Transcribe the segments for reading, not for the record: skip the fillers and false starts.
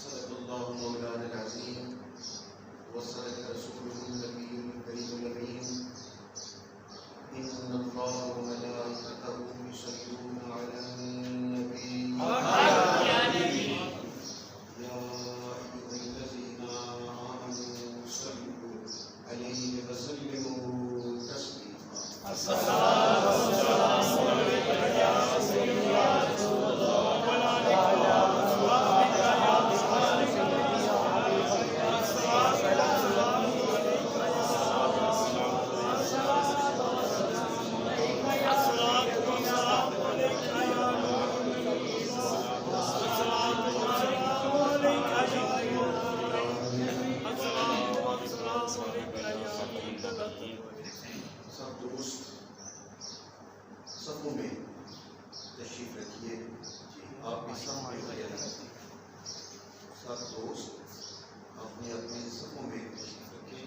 صدق اللہ مولانا العظیم وصدق رسولہ النبی الکریم الامین ان اللہ وملائکتہ یصلون علی النبی یا ایھا الذین آمنوا صلوا علیہ وسلموا سب دوست صفوں میں تشریف رکھیے. آپ بھی سب میں خیال رکھیے. سب دوست اپنے اپنے صفوں میں تشریف رکھیں.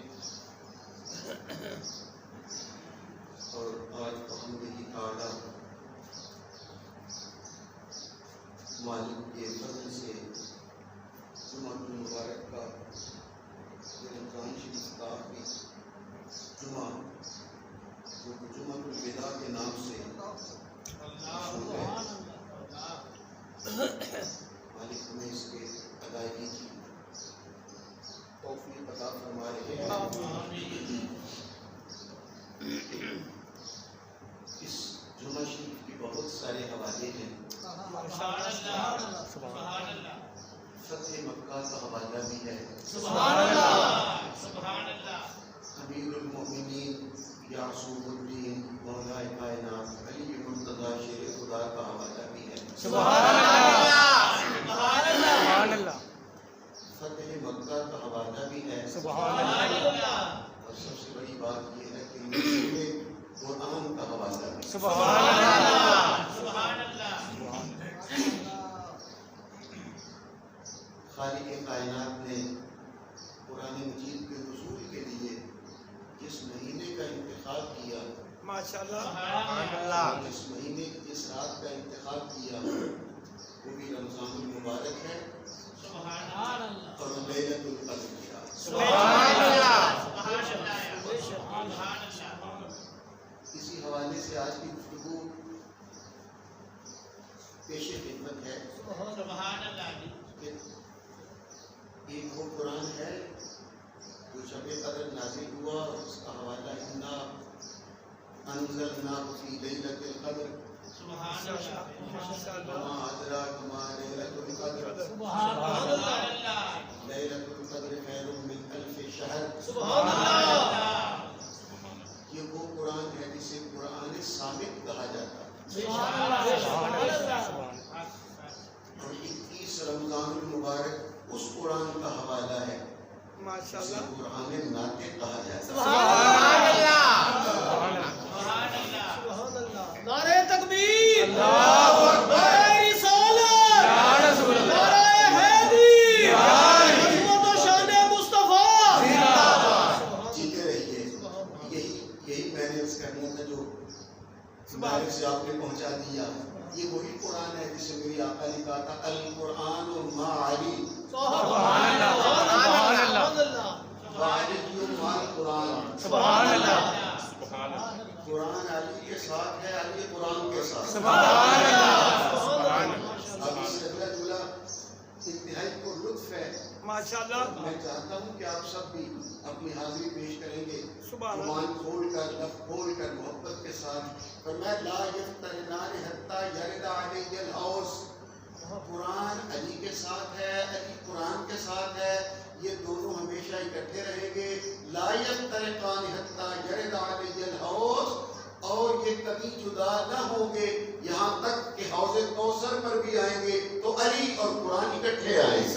اور آج بحمدہ تعالیٰ مالک کے فضل سے جمعہ المبارک کا رمضان شریف کا آخری جمعہ جو جمعہ الوداع کے نام سے مشہور ہے. مالک ہمیں اس کے ادائیگی کی توفیق عطا فرما رہے ہیں. اس جمعہ شریف کی بہت سارے حوالے ہیں. فتح مکہ کا حوالہ بھی ہے. امیر المؤمنین یعصوب الدین مولا کائنات علی مرتضیٰ شیر خدا کا حوالہ بھی ہے. فتح مکہ کا حوالہ بھی ہے. اور سب سے بڑی بات یہ ہے کہ نزول قرآن کا حوالہ بھی ہے. خالق کائنات نے قرآن مجید کے نزول کے لیے جس مہینے کا انتخاب کیا جس مہینے کی جس رات کا انتخاب کیا وہ بھی رمضان المبارک ہے اور لیلۃ القدر کی رات. اسی حوالے سے آج کی گفتگو پیش خدمت ہے. ایک وہ قرآن ہے جو شب قدر نازل ہوا اور اس کا حوالہ انا انزلناہ فی لیلۃ القدر وما ادراک ما لیلۃ القدر لیلۃ القدر خیر من الف شہر. یہ وہ قرآن ہے جسے قرآن صامت کہا جاتا ہے. اور 21 رمضان المبارک اس قرآن کا حوالہ ہے جسے قرآن ناطق کہا جاتا ہے. نعرہ تکبیر، اللہ اکبر، نعرہ رسالت، نعرہ حیدری، عظمت و شان مصطفیٰ. جیتے رہیے. یہی میں نے اس کرنا تھا جو مالک سے آپ نے پہنچا دیا. یہ وہی قرآن ہے جسے میری آقا نے کہا تھا القرآن ما علی سبحان اللہ وعلی مال قرآن. قرآن علی کے ساتھ ہے، علی قرآن کے ساتھ. اب اس رضا جلا انتہائی کو لطف ہے. میں چاہتا ہوں کہ آپ سب بھی اپنی حاضری پیش کریں گے زبان کھول کر لب کھول کر محبت کے ساتھ. فرمایا لا یفترنان حتی یرد علی الحوض. قرآن علی کے ساتھ ہے، علی قرآن کے ساتھ ہے. یہ دونوں ہمیشہ اکٹھے رہیں گے. لا یفترقان حتی یرد علی الحوض. اور یہ کبھی جدا نہ ہوں گے یہاں تک کہ حوض کوثر پر بھی آئیں گے تو علی اور قرآن اکٹھے آئیں گے.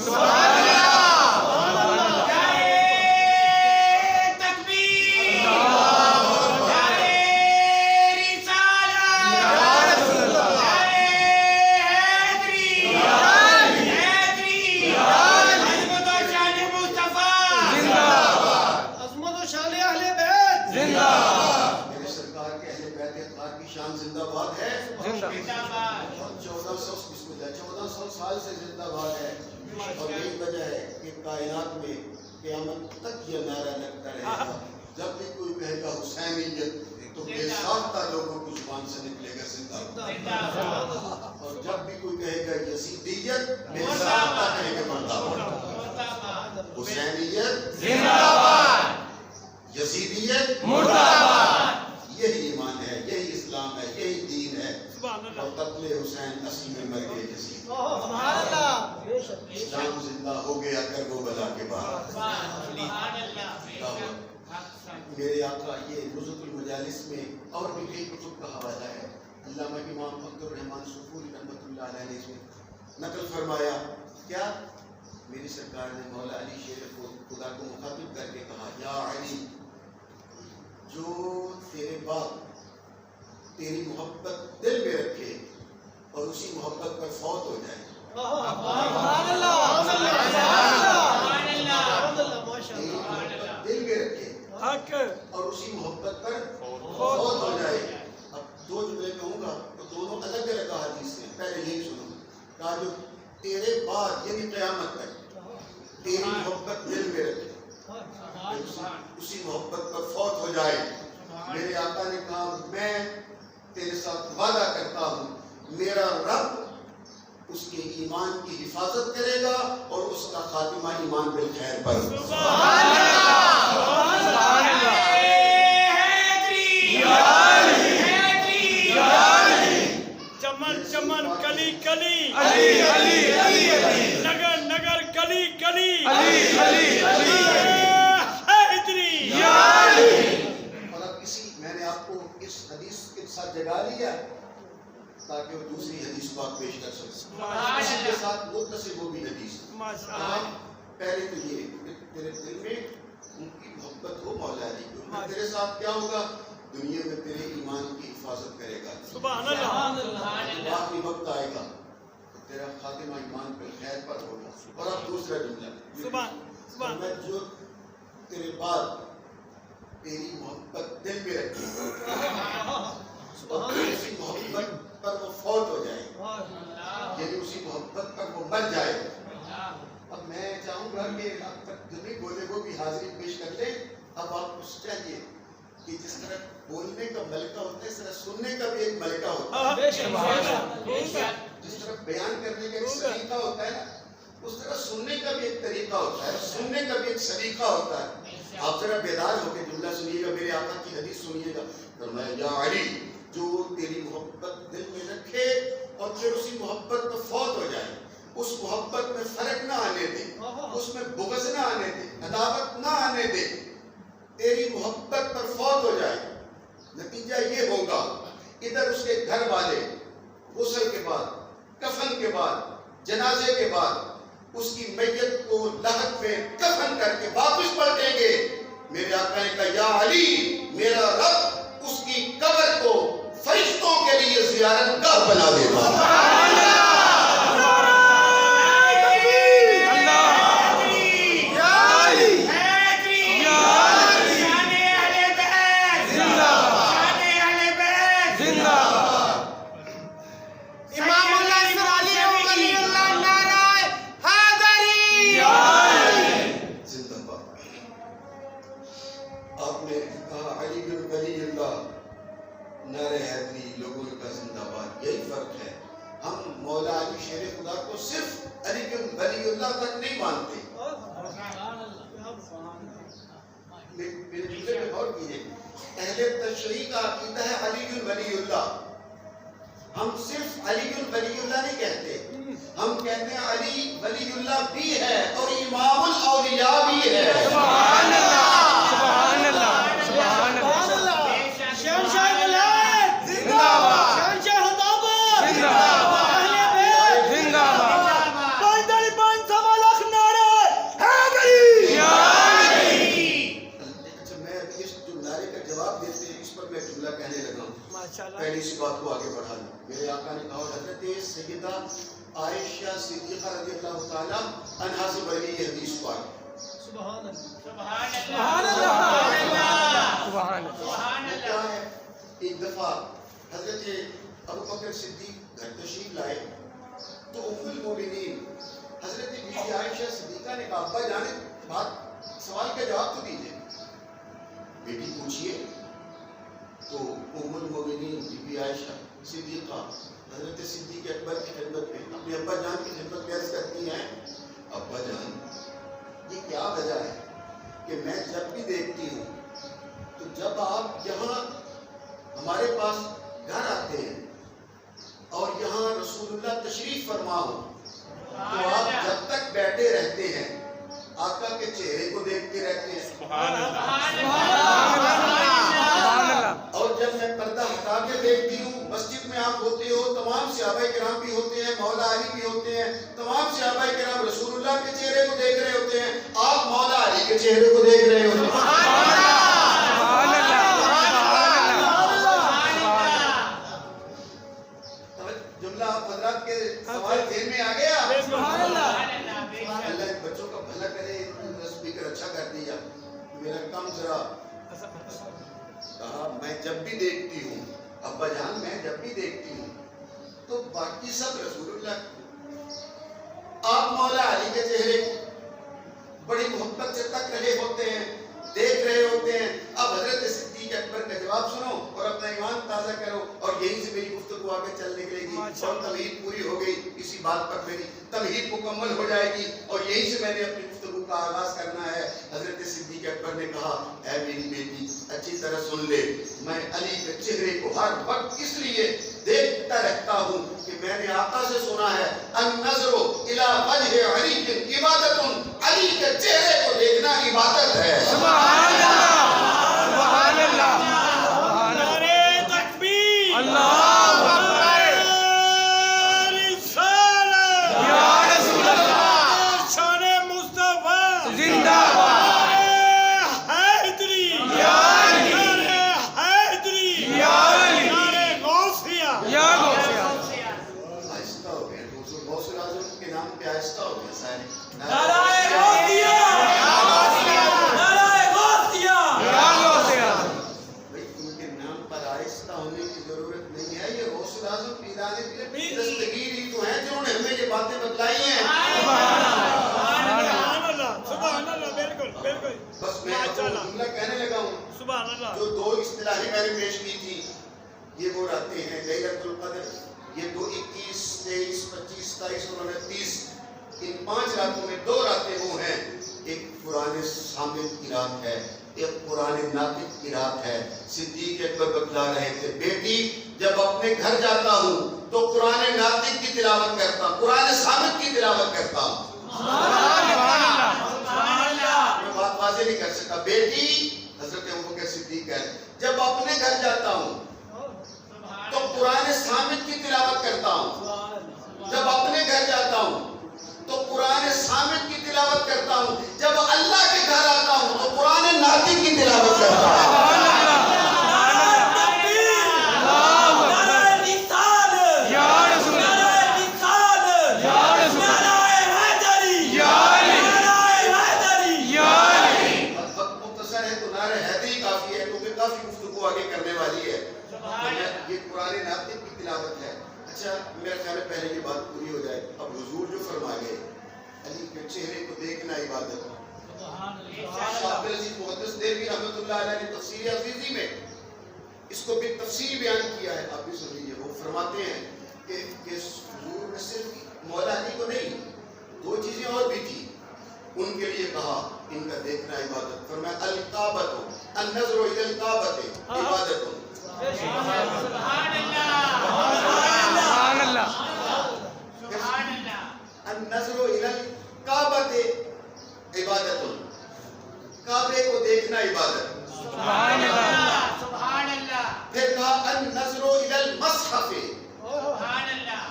میرے سرکار کے اہل بیت اطہار کی شان زندہ باد ہے. 1400 سال سے زندہ باد ہے، اور یہی وجہ ہے کہ کائنات میں قیامت تک یہ نعرہ لگتا رہے گا، جب بھی کوئی کہے گا حسینیت تو بے ساختہ لوگوں کی زبان سے نکلے گا زندہ باد، اور جب بھی کوئی کہے گا یزیدیت بے ساختہ کہے گا مردہ باد، حسینیت زندہ باد، یزیدیت مردہ باد، یہی ایمان ہے، یہی اسلام ہے، یہی دین ہے، اور قتل حسین اسی میں مر گئے یزید، اسلام زندہ ہو گیا کربلا کے بعد۔ میرے آقا یہ نزهة المجالس میں اور بھی کئی کتب کا حوالہ ہے، علامہ امام عبد الرحمن سفوری رحمۃ اللہ علیہ نے اس میں نقل فرمایا، کیا میری سرکار نے مولا علی شیر خدا کو مخاطب کر کے کہا، یا علی، جو تیرے باپ تیری محبت دل میں رکھے اور اسی محبت پر فوت ہو جائے، دل میں رکھے اور اسی محبت پر فوت ہو جائے۔ اب دو جملے کہوں گا تو دونوں الگ الگ احادیث سے، پہلے یہی سنو، کہا جو تیرے بعد یعنی قیامت تک تیری محبت دل میں رکھے اسی محبت پر فوت ہو جائے۔ میرے آقا نے کہا میں تیرے ساتھ وعدہ کرتا ہوں میرا رب اس کے ایمان کی حفاظت کرے گا اور اس کا خاتمہ ایمان بالخیر پر۔ چمن چمن کلی کلی علی علی علی علی، نگر نگر گلی گلی علی علی علی حیدری یا علی۔ اور اب میں نے آپ کو اس حدیث کے ساتھ جگا لیا تاکہ وہ دوسری حدیث کو آپ پیش کر سکیں، اسی کے ساتھ متصل وہ بھی حدیث۔ پہلے تو یہ تیرے دل میں ان کی محبت ہو مولا علی کو، تیرے ساتھ کیا ہوگا، دنیا میں تیرے ایمان کی حفاظت کرے گا، سبحان اللہ، آخری وقت آئے گا تو تیرا خاتمہ ایمان پر خیر پر ہوگا۔ اور اب دوسرا جملہ، میں جو تیرے بعد تیری محبت دل میں رکھی اور اسی محبت پر وہ فوت ہو جائے، یعنی اسی محبت پر وہ مر جائے۔ اب میں چاہوں گا کہ اب تک جو نہیں بولے وہ بھی حاضری پیش کر لیں۔ اب آپ کو چاہیے کہ جس طرح بولنے کا ملکہ ہوتا ہے اس طرح سننے کا بھی ایک ملکہ ہوتا ہے، جس طرح بیان کرنے کا ایک سلیقہ ہوتا ہے نا، اس طرح سننے کا بھی ایک طریقہ ہوتا ہے، سننے کا بھی ایک سلیقہ ہوتا ہے۔ آپ ذرا بیدار ہو کے جملہ سنیے گا، میرے آقا کی حدیث سنیے گا، فرمایا یا علی، جو تیری محبت دل میں رکھے اور پھر اسی محبت پر فوت ہو جائے، اس محبت میں فرق نہ آنے دے، اس میں بغض نہ آنے دے، عداوت نہ آنے دے، تیری محبت پر فوت ہو جائے، نتیجہ یہ ہوگا ادھر اس کے گھر والے غسل کے بعد، کفن کے بعد، جنازے کے بعد اس کی میت کو لحد میں کفن کر کے واپس پلٹیں گے۔ میرے آقا نے کہا یا علی، میرا رب اس کی قبر کو فرشتوں کے لیے زیارت گاہ بنا دے گا۔ نعرہ حیدری، لوگوں کا زندہ باد، یہی فرق ہے۔ ہم مولا علی شیر خدا کو صرف علی بن ولی اللہ تک نہیں مانتے۔ میرے جملے پہ غور کیجیے، اہل تشریع کا عقیدہ ہے علی بن ولی اللہ، ہم صرف علی بن ولی اللہ نہیں کہتے، ہم کہتے ہیں علی ولی اللہ بھی ہے اور امام الاولیاء بھی ہے۔ سبحان اللہ، سبحان اللہ، سبحان اللہ، شہنشاہ ولایت زندہ باد، شہنشاہ خطابت زندہ باد، اہل بیت زندہ باد، پندڑی پانچ سوا لاکھ نعرے حیدری یا علی۔ اچھا میں ابھی اس جو نعرے کا جواب دیتے ہیں اس پر میں جملہ کہنے لگا ہوں، ماشاءاللہ، پہلے اس بات کو آگے بڑھا لوں۔ میرے آقا نے کہا حضرت سیدہ عائشہ صدیقہ رضی اللہ تعالیٰ عنہا سے بڑی یہ حدیث پاک، سبحان اللہ، سبحان اللہ، سبحان اللہ۔ کیا ہے، ایک دفعہ حضرت ابو بکر صدیق گھر تشریف لائے تو ام المومنین حضرت بی بی عائشہ صدیقہ نے کہا ابا جانے بات سوال کا جواب تو دیجیے. بیٹی پوچھیے. تو ام المومنین بی بی عائشہ صدیقہ حضرت صدیق اکبر کی خدمت میں اپنے ابا جان کی خدمت میں عرض کرتی ہیں ابا جان یہ کیا وجہ ہے کہ میں جب بھی دیکھتی ہوں تو جب آپ یہاں ہمارے پاس گھر آتے ہیں اور یہاں رسول اللہ تشریف فرما ہو تو آپ جب تک بیٹھے رہتے ہیں آقا کے چہرے کو دیکھتے رہتے ہیں. سبحان اللہ. اور جب میں پردہ ہٹا کے دیکھتی ہوں مسجد میں آپ ہوتے ہو تمام صحابہ کرام بھی ہوتے ہیں مولا علی بھی ہوتے ہیں تمام صحابہ کرام رسول اللہ کے چہرے کو دیکھ رہے ہوتے ہیں آپ مولا علی کے چہرے کو دیکھ رہے ہوتے ہیں. جملہ آپ حضرات کے سوال ذہن میں آ گیا. اللہ بچوں کا بھلا کرے اسپیکر اچھا کر دیا میرا کم ذرا. کہا میں جب بھی دیکھتی ہوں ابا جان میں جب بھی دیکھتی ہوں تو باقی سب رسول اللہ آپ مولا علی کے چہرے بڑی محبت سے تک رہے ہوتے ہیں دیکھ رہے ہوتے ہیں. اب حضرت صدیق اکبر کا جواب سنو اور اپنا ایمان تازہ کرو اور یہیں سے میری گفتگو آگے چل نکلے گی اور تمہید پوری ہو گئی. اسی بات پر میری تمہید مکمل ہو جائے گی اور یہیں سے میں نے اپنی گفتگو کا آغاز کرنا ہے. حضرت صدیق اکبر نے کہا اے میری بیٹی اچھی طرح سن لے میں علی کے چہرے کو ہر وقت اس لیے دیکھتا رہتا ہوں کہ میں نے آقا سے سنا ہے النظر الی وجہ علی عبادت علی کے چہرے کو دیکھنا عبادت ہے. سبحان اللہ. سبحان اللہ. نعرہ تکبیر. اللہ اکبر. رسالت یا رسول اللہ. شان مصطفی زندہ باد. حیدری یا علی. حیدری یا علی. نعرہ غوثیہ یا غوثیہ. آہستہ ہو گئے حضور غوث اعظم کے نام پہ آہستہ ہو گئے سارے. نعرہ غوثیہ. نعرہ غوثیہ یا غوثیہ. بھئی ان کے نام پر آہستہ ہونے کی ضرورت نہیں ہے. یہ غوث اعظم پیرانے کے دستگیر ہی تو ہیں جنہوں نے ہمیں یہ باتیں بتلائی ہیں. سبحان اللہ. سبحان اللہ. بالکل بالکل. بس میں اپنا جملہ کہنے لگا ہوں. سبحان اللہ. جو دو اصطلاحیں میں نے پیش کی تھی یہ وہ راتیں ہیں لیلۃ القدر. یہ 21 23 25 27 اور 29 ان 5 راتوں میں 2 راتیں وہ ہیں. ایک قرآن صامت کی رات ہے ایک قرآن ناطق کی رات ہے. صدیق اکبر بتلا رہے تھے بیٹی جب اپنے گھر جاتا ہوں تو قرآن ناطق کی تلاوت کرتا ہوں قرآن صامت کی تلاوت کرتا ہوں. میں بات واضح نہیں کر سکتا. بیٹی حضرت ابوبکر صدیق ہے جب اپنے گھر جاتا ہوں تو قرآن صامت کی تلاوت کرتا ہوں. جب اپنے گھر جاتا ہوں تو قرآن صامت کی تلاوت کرتا ہوں. جب اللہ کے گھر آتا ہوں تو قرآن ناطق کی تلاوت کرتا ہوں. یہ قرآن ناطق کی تلاوت ہے. اچھا میرا خیال ہے پہلے یہ بات پوری ہو جائے. اب حضور جو فرما گئے علی کے چہرے کو دیکھنا عبادت ہے. شاہ عبدالعزیز محدث دہلوی رحمۃ اللہ علیہ نے تفسیر عزیزی میں اس کو بھی تفصیل بیان کیا ہے. آپ بھی سن لیجیے. وہ فرماتے ہیں کہ حضور نے صرف مولا علی کو نہیں 2 چیزیں اور بھی تھی ان کے لیے کہا ان کا دیکھنا عبادت. فرمایا الکعبۃ النظر الی الکعبۃ عبادت. سبحان اللہ. سبحان اللہ. النظر الی الکعبۃ عبادت. کعبے کو دیکھنا عبادت. سبحان اللہ. سبحان اللہ. پھر کہا النظر الی المصحف. سبحان اللہ.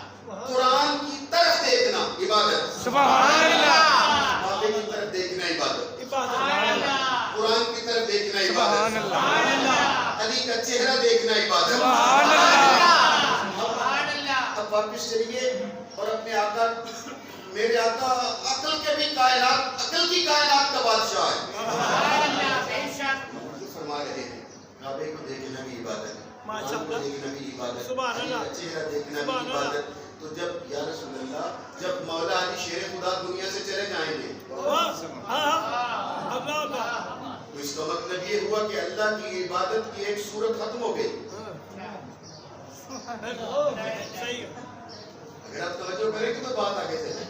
قرآن کی طرف دیکھنا عبادت. سبحان اللہ. کعبے کی طرف دیکھنا عبادت. سبحان اللہ. قرآن کی طرف دیکھنا سبحان عبادت. اللہ. علی کا چہرہ دیکھنا عبادت. سبحان اللہ. سبحان اللہ. اب واپس چلیے اور اپنے آقا میرے آقا عقل کے بھی کائنات عقل کی کائنات کا بادشاہ ہے. سبحان اللہ. بے شک. جو فرما رہے ہیں کعبے کو دیکھنا بھی عبادت. ماشاء قرآن کو اللہ. دیکھنا بھی عبادت. سبحان اللہ. علی کا چہرہ دیکھنا بھی سبحان اللہ. عبادت. تو جب یا رسول اللہ جب مولا علی شیر خدا دنیا سے چلے جائیں گے تو اس کا مطلب یہ ہوا کہ اللہ کی عبادت کی ایک صورت ختم ہو گئی. اگر آپ توجہ کریں تو بات آگے چلے.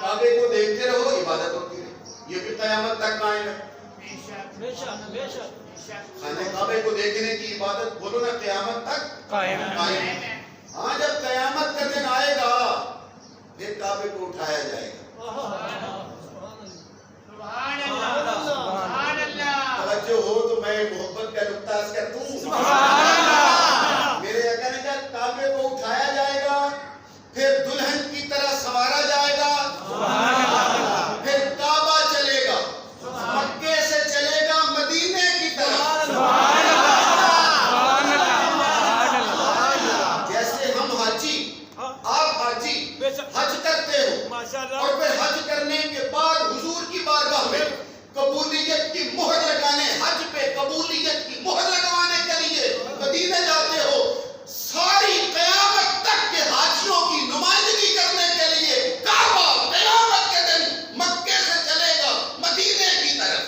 کعبے کو دیکھتے رہو عبادت ہوتی رہے, یہ بھی قیامت تک قائم ہے. خانہ کعبے کو دیکھنے کی عبادت بولو نا قیامت تک قائم ہے. ہاں جب قیامت کا دن آئے گا پھر کعبے کو اٹھایا جائے گا. توجہ ہو تو میں محبت کا نقطہ عرض کرتا ہوں. میرے آقا نے کہا کعبے کو اٹھایا جائے گا, پھر دلہن کی طرح سنوارا جائے گا, پھر کعبہ چلے گا, مکے سے چلے گا مدینے کی طرف. جیسے ہم حاجی, آپ حاجی حج کرتے ہو اور پھر حج کرنے کے بعد حضور کی بارگاہ میں قبولیت کی مہر لگانے, حج پہ قبولیت کی مہر لگوانے کے لیے مدینے جاتے ہو. ساری قیامت تک کے حاجیوں کی نمائندگی کرنے کے لیے کعبہ قیامت کے دن مکے سے چلے گا مدینے کی طرف.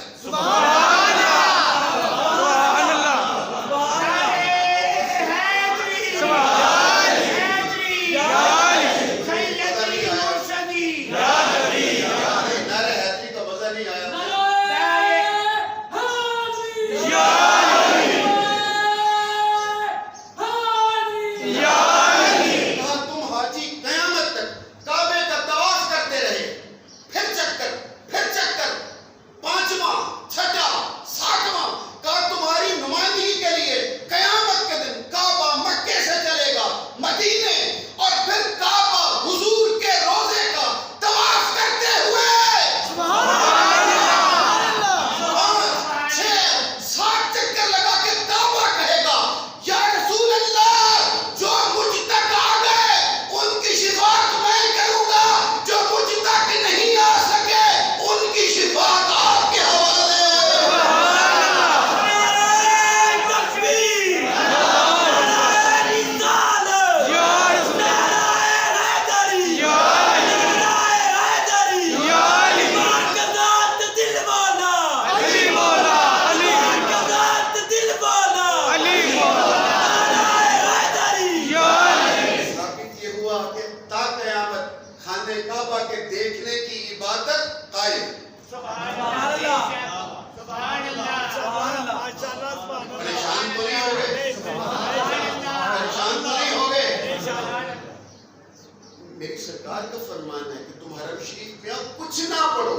میری سرکار کا فرمان ہے کہ تم حرم شریف میں اب کچھ نہ پڑھو,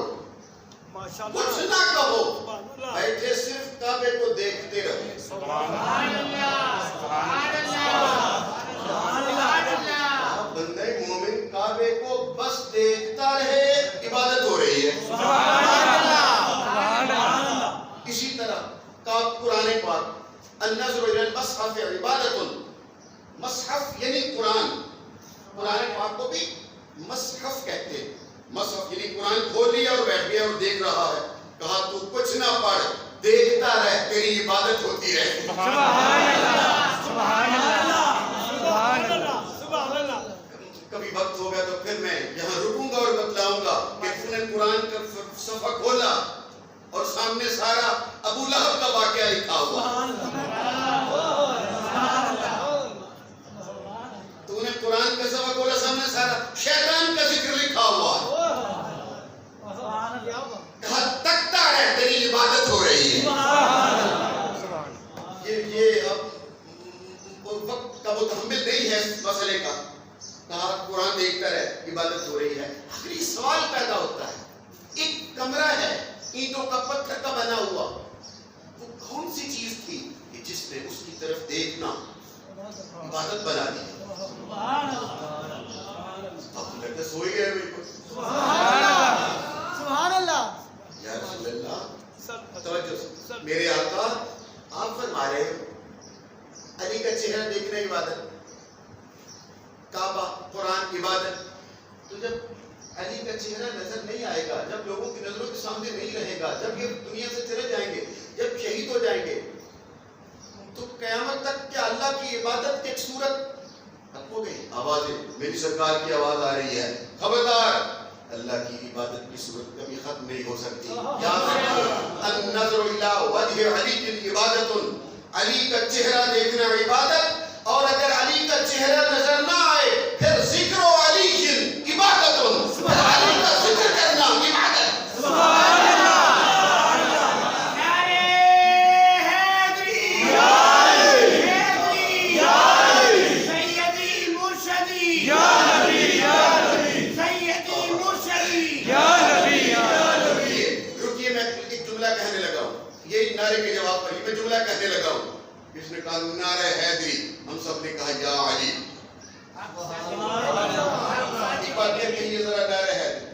کچھ نہ کہو, بیٹھے صرف کعبے کو دیکھتے رہو. بندہ مومن کعبے کو بس دیکھتا رہے, عبادت ہو رہی ہے. اسی طرح قرآن پاک النظر الى المصحف عبادت. مصحف یعنی قرآن, قرآن پاک کو بھی مصحف کہتے ہیں. مصحف یعنی قرآن کھول لیا اور بیٹھ گیا اور دیکھ رہا ہے. کہا تو کچھ نہ پڑھ, دیکھتا رہ, تیری عبادت ہوتی رہے. کبھی وقت ہوگا تو پھر میں یہاں رکوں گا اور بتلاؤں گا کہ تو نے قرآن کا صفحہ کھولا اور سامنے سارا ابو لہب کا واقعہ لکھا ہوا. تو نے قرآن کا صفحہ کھولا, سامنے سارا شیطان کا ذکر لکھا ہوا. کہا تکتا ہے, تیری عبادت ہو رہی ہے. یہ اب وقت کا متحمل نہیں ہے اس مسئلے کا. کہا قرآن دیکھتا رہے, عبادت ہو رہی ہے. آخری سوال پیدا ہوتا ہے, ایک کمرہ ہے اینٹوں کا, پتھر کا بنا ہوا, وہ کون سی چیز تھی کہ جس نے اس کی طرف دیکھنا عبادت بنا دی؟ اب لگتا سوئی گئے بالکل. سبحان اللہ. یا رسول اللہ, توجہ, میرے آقا آپ فرما رہے ہیں علی کا چہرہ دیکھنا عبادت, کعبہ قرآن عبادت. تو جب علی کا چہرہ نظر نہیں آئے گا, جب لوگوں کی نظروں کے سامنے نہیں رہے گا, جب یہ دنیا سے چلے جائیں گے, جب شہید ہو جائیں گے, تو قیامت تک کیا اللہ کی عبادت کی ایک صورت اب ہو گئی آوازیں، میری سرکار کی آواز آ رہی ہے، خبردار اللہ کی عبادت کی صورت کبھی ختم نہیں ہو سکتی. یاد رکھو النظر الی وجہ علی کی عبادت، علی کا چہرہ دیکھنا عبادت، اور اگر علی کا چہرہ نظر نہ آئے پھر ذکر علی عبادت، علی کا ذکر کرنا عبادت. سبحان اللہ. نعرے کے جواب پر میں جملہ کہنے لگا ہوں. کس نے کہا نعرہ حیدری؟ ہم سب نے کہا یا علی. ایک بار پھر کہیے ذرا نعرہ حیدری.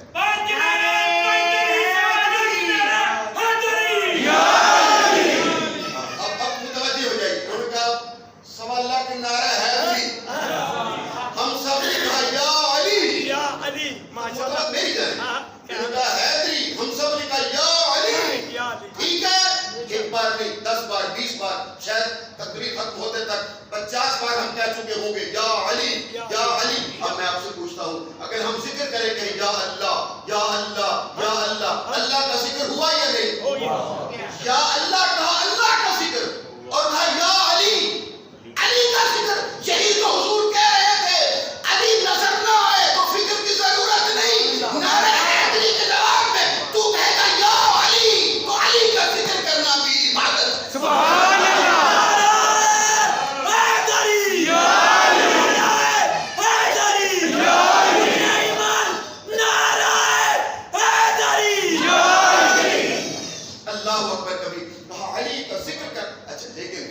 اب متوجہ ہو جائیے. انہوں نے کہا سوا اللہ کے نعرہ حیدری، ہم سب نے کہا یا علی. یا علی ماشاءاللہ. میری جان انہوں نے کہا حیدری، ہم سب نے کہا یا علی. ٹھیک ہے، ایک بار نہیں 10 بار 20 بار، شاید تقریر ختم ہوتے تک 50 بار ہم کہہ چکے ہوں گے یا علی یا علی. اب میں آپ سے پوچھتا ہوں اگر ہم ذکر کریں کہ یا اللہ یا اللہ یا اللہ، اللہ کا ذکر ہوا یا نہیں؟ یا اللہ کہا، اللہ کا ذکر، اور کہا یا علی، علی کا ذکر. یہی تو حضور کہہ رہے تھے علی نظر نہ آئے تو فکر کی ضرورت نہیں. نعرہ حیدری کے جواب میں تو کہے گا یا علی، تو علی کا ذکر کرنا بھی عبادت. سبحان اللہ. اللہ اکبر. کبھی کہا علی کا ذکر کر. اچھا لیکن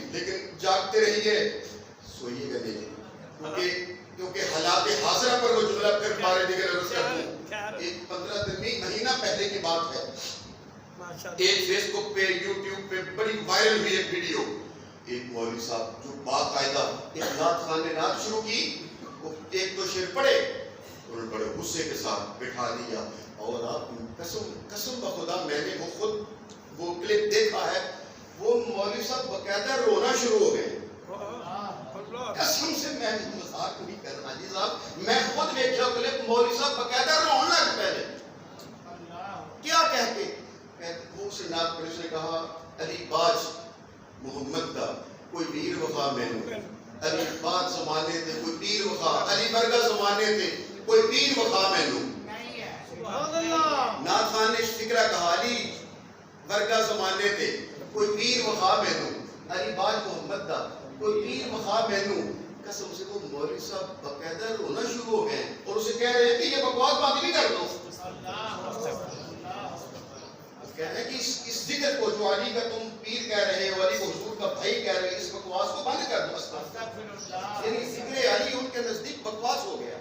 جاگتے رہیے، سوئیے گا نہیں، کیونکہ حالات حاضرہ پر وہ جملہ پھر بارے دیگر عرض کرتا ہوں. ایک 15 دن مہینہ پہلے کی بات ہے. ایک فیس بک پہ یوٹیوب پہ بڑی وائرل ہوئی ایک ویڈیو. ایک مولوی صاحب جو باقاعدہ ایک نعت خان نے نعت شروع کی، وہ ایک دو شعر پڑھے، انہوں نے بڑے غصے کے ساتھ بٹھا دیا. اور آپ قسم بخدا میں نے وہ خود وہ کلپ دیکھا ہے، وہ مولوی صاحب باقاعدہ رونا شروع ہو گئے. قسم سے میں مذاق نہیں کر رہا جی صاحب، میں خود دیکھا کلپ، مولوی صاحب باقاعدہ رونے لگ پہلے. کیا کہہ کے وہ سے نعت پڑھی. اس نے کہا علی باج محمد دا کوئی ویر وفا مینوں، علی باج زمانے تھے کوئی پیر وفا، علی برگا زمانے تھے کوئی پیر وفا مینوں. نعت خان نے فکرہ کہا علی برگا زمانے تھے کوئی پیر وفا مینوں، علی باج محمد دا کوئی پیر وفا مینوں. قسم سے وہ مولوی صاحب باقاعدہ رونا شروع ہو گئے اور اسے کہہ رہے ہیں کہ یہ بکواس بات بھی کر دو. کہہ رہے ہیں کہ اس ذکر کو جو علی کا تم پیر کہہ رہے ہو، علی کو حضور کا بھائی کہہ رہے ہیں، اس بکواس کو بند کر دو. یعنی ذکر علی ان کے نزدیک بکواس ہو گیا.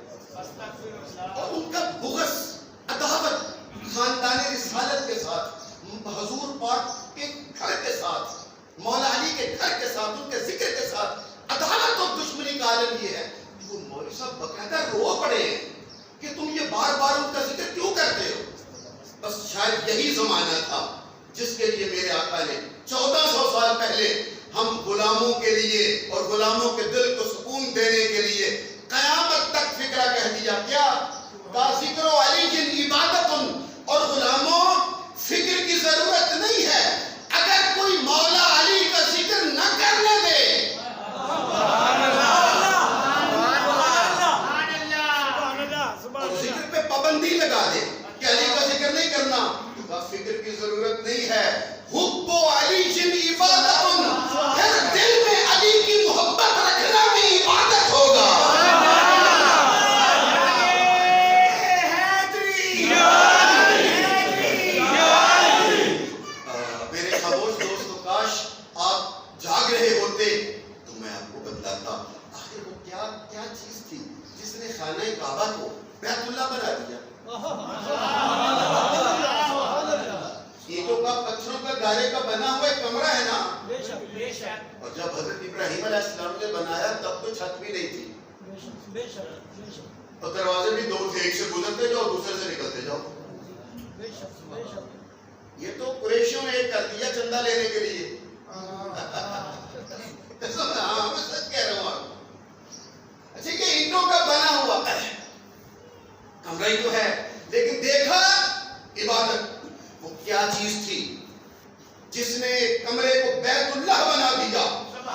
اور ان کا بغض، عداوت خاندان رسالت کے ساتھ، حضور پاک کے گھر کے ساتھ، مولا علی کے گھر کے ساتھ، ان کے ذکر کے ساتھ عداوت اور دشمنی کا عالم یہ ہے کہ وہ مولوی صاحب باقاعدہ رو پڑے ہیں کہ تم یہ بار بار ان کا ذکر کیوں کرتے ہو. بس شاید یہی زمانہ تھا جس کے لیے میرے آقا نے 1400 سال پہلے ہم غلاموں کے لیے اور غلاموں کے دل کو سکون دینے کے لیے قیامت تک فکرہ کہہ دیا. کیا کا ذکر علی جن عبادت، اور غلاموں فکر کی ضرورت نہیں ہے اگر کوئی مولا علی کا ذکر نہ کرنے دے. اور ذکر پہ پابندی لگا دے کہ علی کا ذکر نہیں کرنا، تو فکر کی ضرورت نہیں ہے. حب علی جن عبادت، پھر دل میں علی کی محبت رکھنا بھی عبادت ہوگا. میرے خاموش دوستو، کاش آپ جاگ رہے ہوتے تو میں آپ کو بتلاتا آخر وہ کیا چیز تھی جس نے خانہ کعبہ کو بیت اللہ بنا دیا. اینٹوں کا پتھروں کا گارے کا بنا ہوا ایک کمرہ ہے نا، اور جب حضرت ابراہیم علیہ السلام نے بنایا تب تو چھت بھی نہیں تھی، اور دروازے بھی دو تھے، ایک سے گزرتے جاؤ دوسرے سے نکلتے جاؤ. یہ تو قریشیوں نے ایک کر دیا چندہ لینے کے لیے. ہاں میں سچ کہہ رہا ہوں. اچھا یہ اینٹوں کا بنا ہوا کمرہ ہی تو ہے، لیکن دیکھا عبادت وہ کیا چیز تھی جس نے کمرے کو بیت اللہ بنا دیا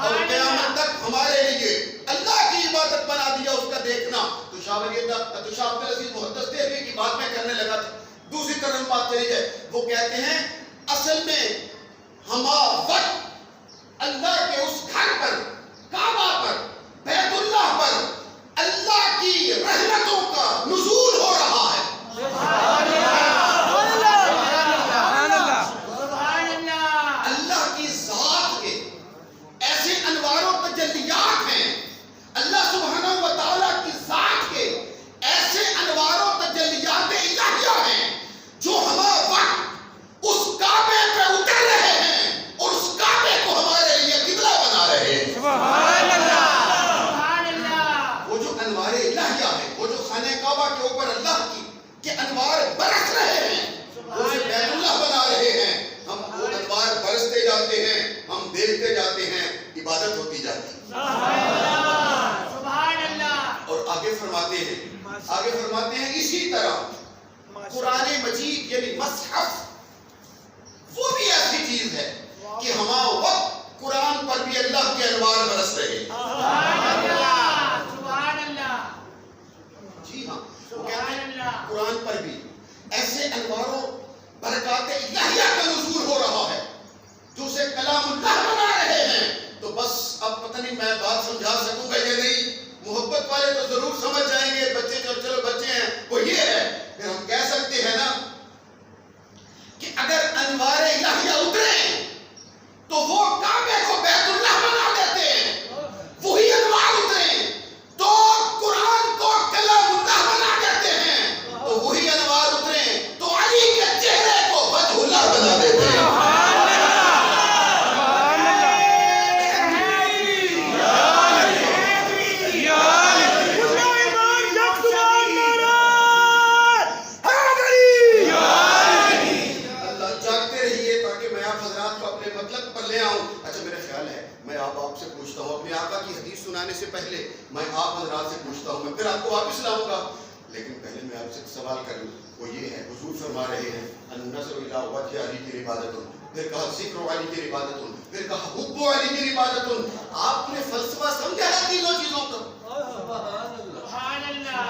اور قیامت تک ہمارے لیے اللہ کی عبادت بنا دیا اس کا دیکھنا. تو شاہ عبدالعزیز محدث دہلوی کی بات میں کرنے لگا تھا. دوسری طرف بات چلی جائے، وہ کہتے ہیں اصل میں ہما وقت اللہ کے اس گھر پر، کعبہ پر، بیت اللہ پر اللہ کی رحمتوں کا نزول ہو رہا ہے. اللہ کی ذات کے ایسے انوار و تجلیات ہیں، اللہ سبحانہ و تعالیٰ کی ذات کے ایسے انوار و تجلیات الہیہ ہیں جو ہمارا وقت اس کعبے پہ اتر رہے ہیں اور اس کعبے کو ہمارے لیے قبلہ بنا رہے ہیں. سبحان اللہ. وہ جو انوار الہیہ ہیں، وہ جو خانہ کعبہ کے اوپر اللہ کی کے انوار برس رہے ہیں، وہ اسے بیت اللہ بنا رہے ہیں. ہم وہ انوار برستے جاتے ہیں، ہم دیکھتے جاتے ہیں، عبادت ہوتی جاتی ہے. سبحان اللہ. اور آگے فرماتے ہیں اسی طرح قرآن مجید یعنی مصحف وہ بھی ایسی چیز ہے کہ ہما وقت قرآن پر بھی اللہ کے انوار برس رہے ہیں. سبحان اللہ. جی ہاں، وہ کہتے ہیں قرآن پر بھی ایسے انواروں برکات الہیہ کا نزول ہو رہا ہے جو اسے کلام اللہ بنا رہے ہیں. تو بس اب پتہ نہیں میں بات سمجھا سکوں گا یا نہیں. محبت والے تو ضرور سمجھ جائیں گے، بچے چلو بچے ہیں وہ یہ ہے. پھر ہم کہہ سکتے ہیں نا کہ اگر انوار الہیہ اتریں تو وہ کعبے کو بیت اللہ بنا دیتے ہیں، وہی انوار اتریں تو قرآن کو کلام اللہ بنا دیتے ہیں، تو وہی انوار اتریں تو علی کے چہرے کو وجہ اللہ بنا دیتے ہیں. سے پہلے میں آپ حضرات سے پوچھتا ہوں، میں پھر آپ کو واپس لاؤں گا، لیکن پہلے میں آپ سے سوال کروں. وہ یہ ہے، حضور فرما رہے ہیں النظر الی وجہ علی کی عبادت، پھر کہا ذکر علی کی عبادت، پھر کہا حب علی کی عبادت. آپ نے فلسفہ سمجھا ہے تینوں چیزوں کا؟ سبحان اللہ.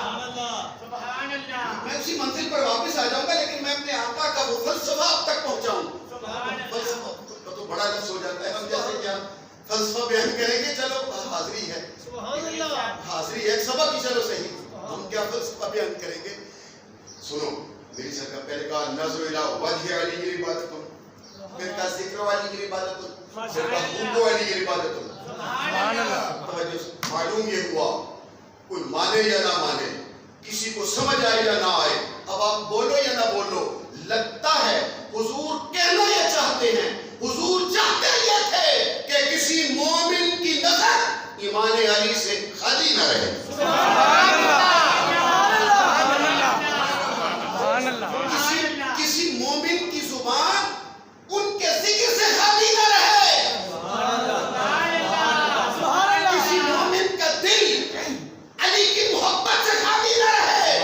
سبحان اللہ. میں اسی منزل پر واپس آ جاؤں گا، لیکن میں اپنے آقا کا وہ فلسفہ اب تک پہنچاؤں. فلسفہ تو بڑا لفظ ہو جاتا ہے، ہم جیسے کیا فلسفہ بیان کریں گے، چلو حاضری ہے، حاضری ہے، ایک سبق ہی چلو صحیح، ہم کیا فلسفہ بیان کریں گے. سنو میری سرکار پہلے کہا نظر الی وجہ علی کی عبادت، پھر کہا ذکر علی کی عبادت، پھر کہا حب علی کی عبادت. معلوم یہ ہوا کوئی مانے یا نہ مانے، کسی کو سمجھ آئے یا نہ آئے، اب آپ بولو یا نہ بولو، لگتا ہے حضور کہنا یہ چاہتے ہیں، حضور چاہتے یہ تھے کہ کسی مومن کی نظر ایمان علی سے خالی نہ رہے. کسی مومن کی زبان ان کے ذکر سے خالی نہ رہے، کسی مومن کا دل علی کی محبت سے خالی نہ رہے.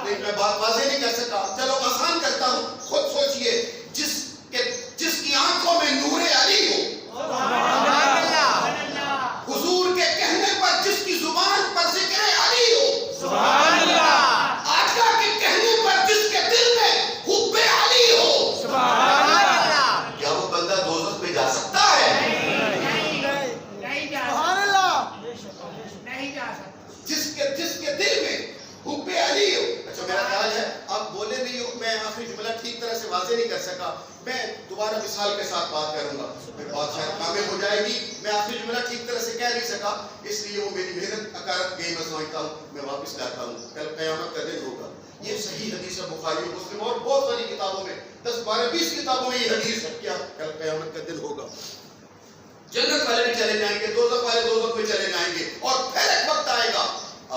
نہیں میں بات واضح نہیں کر سکا، چلو آسان کرتا ہوں. خود سوچئے جس کی آنکھوں میں نور علی ہو، حضور کے کہنے پر جس کی زبان پر ذکر علی ہو، آقا کے کہنے پر جس کے دل میں حب علی ہو، کیا وہ بندہ دوزخ میں جا سکتا ہے؟ نہیں جا سکتا. جس کے دل میں حب علی ہو. اچھا میرا خیال ہے آپ بولے نہیں ہو، میں آخری جملہ ٹھیک طرح سے واضح نہیں کر سکا، میں دوبارہ مثال کے ساتھ بات کروں گا، پھر بات شاید کامل ہو جائے گی. میں آخری جملہ ٹھیک طرح سے کہہ نہیں سکا، اس لیے وہ میری محنت اکارت گئی، میں سمجھتا ہوں میں واپس لاتا ہوں. کل قیامت کا دن ہوگا. یہ صحیح حدیث ہے بخاری و مسلم اور بہت ساری کتابوں میں، 10 12 20 کتابوں میں یہ حدیث ہے. کیا کل قیامت کا دن ہوگا، جنت والے بھی چلے جائیں گے، دوزخ والے دوزخ میں چلے جائیں گے، اور پھر ایک وقت آئے گا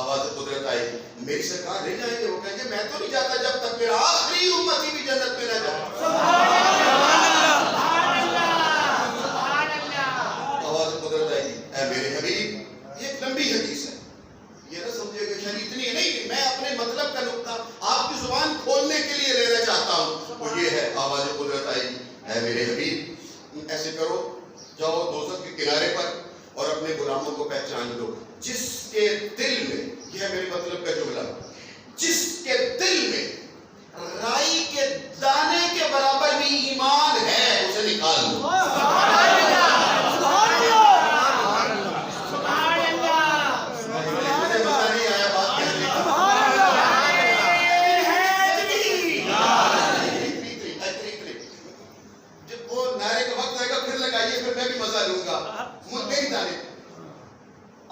آواز قدرت آئے گی، میری سرکار نہیں جائیں گے. وہ کہیں گے میں تو نہیں جاتا جب تک میرا آخری امتی بھی جنت میں نہ جائے. آواز قدرت آئے گی. شیخ علی اتنی نہیں، میں اپنے مطلب کا نقطہ آپ کی زبان کھولنے کے لیے لینا چاہتا ہوں، وہ یہ ہے آواز قدرت آئے گی، اے میرے حبیب ایسے کرو، جاؤ دوزخ کے کنارے پر اور اپنے غلاموں کو پہچان لو، جس کے دل میں، یہ ہے میرے مطلب کا جملہ، جس کے دل میں رائی کے دانے کے برابر بھی ایمان ہے اسے نکال لو۔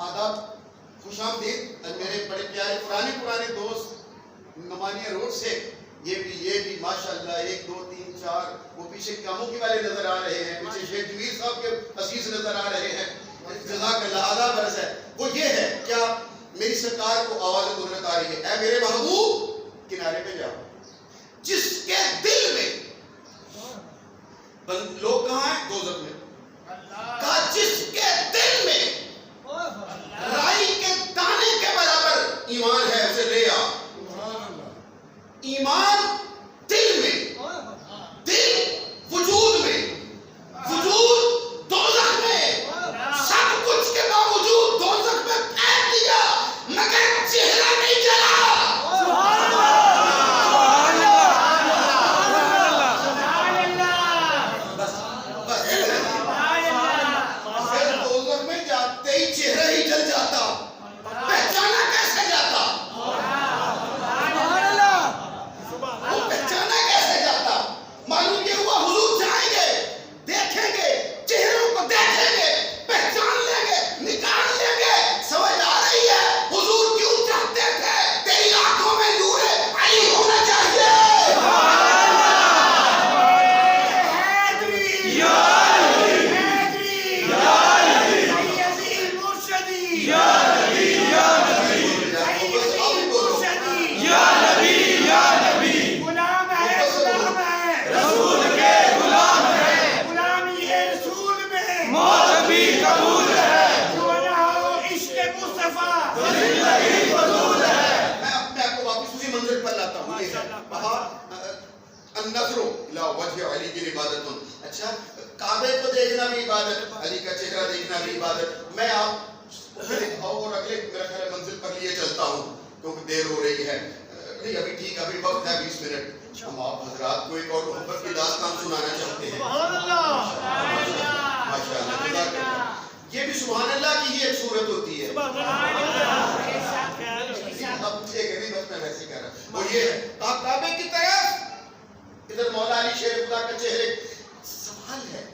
آداب، خوش آمدید میرے بڑے پیارے پرانے دوست نمانیہ روڈ سے، یہ بھی ماشاءاللہ 1 2 3 4 وہ پیچھے کاموں کی والے نظر آ رہے ہیں، پیچھے شیخ جمیل صاحب کے عزیز نظر آ رہے ہیں، جزاک اللہ، آداب عرض ہے۔ وہ یہ ہے، کیا میری سرکار کو آواز قدرت آ رہی ہے، اے میرے محبوب کنارے پہ جاؤ، جس کے دل میں لوگ کہاں ہیں؟ دوزخ میں، کہا جس کے دل میں رائی کے دانے کے برابر ایمان ہے اسے لے آ۔ ایمان دل میں، دل وجود میں، وجود دوزخ میں، سب کچھ کے باوجود دوزخ میں پھینک دیا مگر چہرہ نہیں جلا۔ اچھا، کعبے کو دیکھنا بھی عبادت، علی کا چہرہ دیکھنا بھی عبادت۔ میں آپ اور اگلے میرا خیال منزل پر لیے چلتا ہوں کیونکہ دیر ہو رہی ہے، نہیں ابھی ٹھیک، ابھی وقت ہے 20 منٹ، ہم آپ حضرات کو ایک اور محبت کی داستان سنانا چاہتے ہیں۔ ماشاءاللہ، یہ بھی سبحان اللہ کی ہی ایک صورت ہوتی ہے۔ اب مجھے کہنی بس میں ویسے کہہ رہا ہوں، وہ یہ ہے کعبے کی طرف، ادھر مولا علی شیر خدا کا چہرے۔ سوال ہے،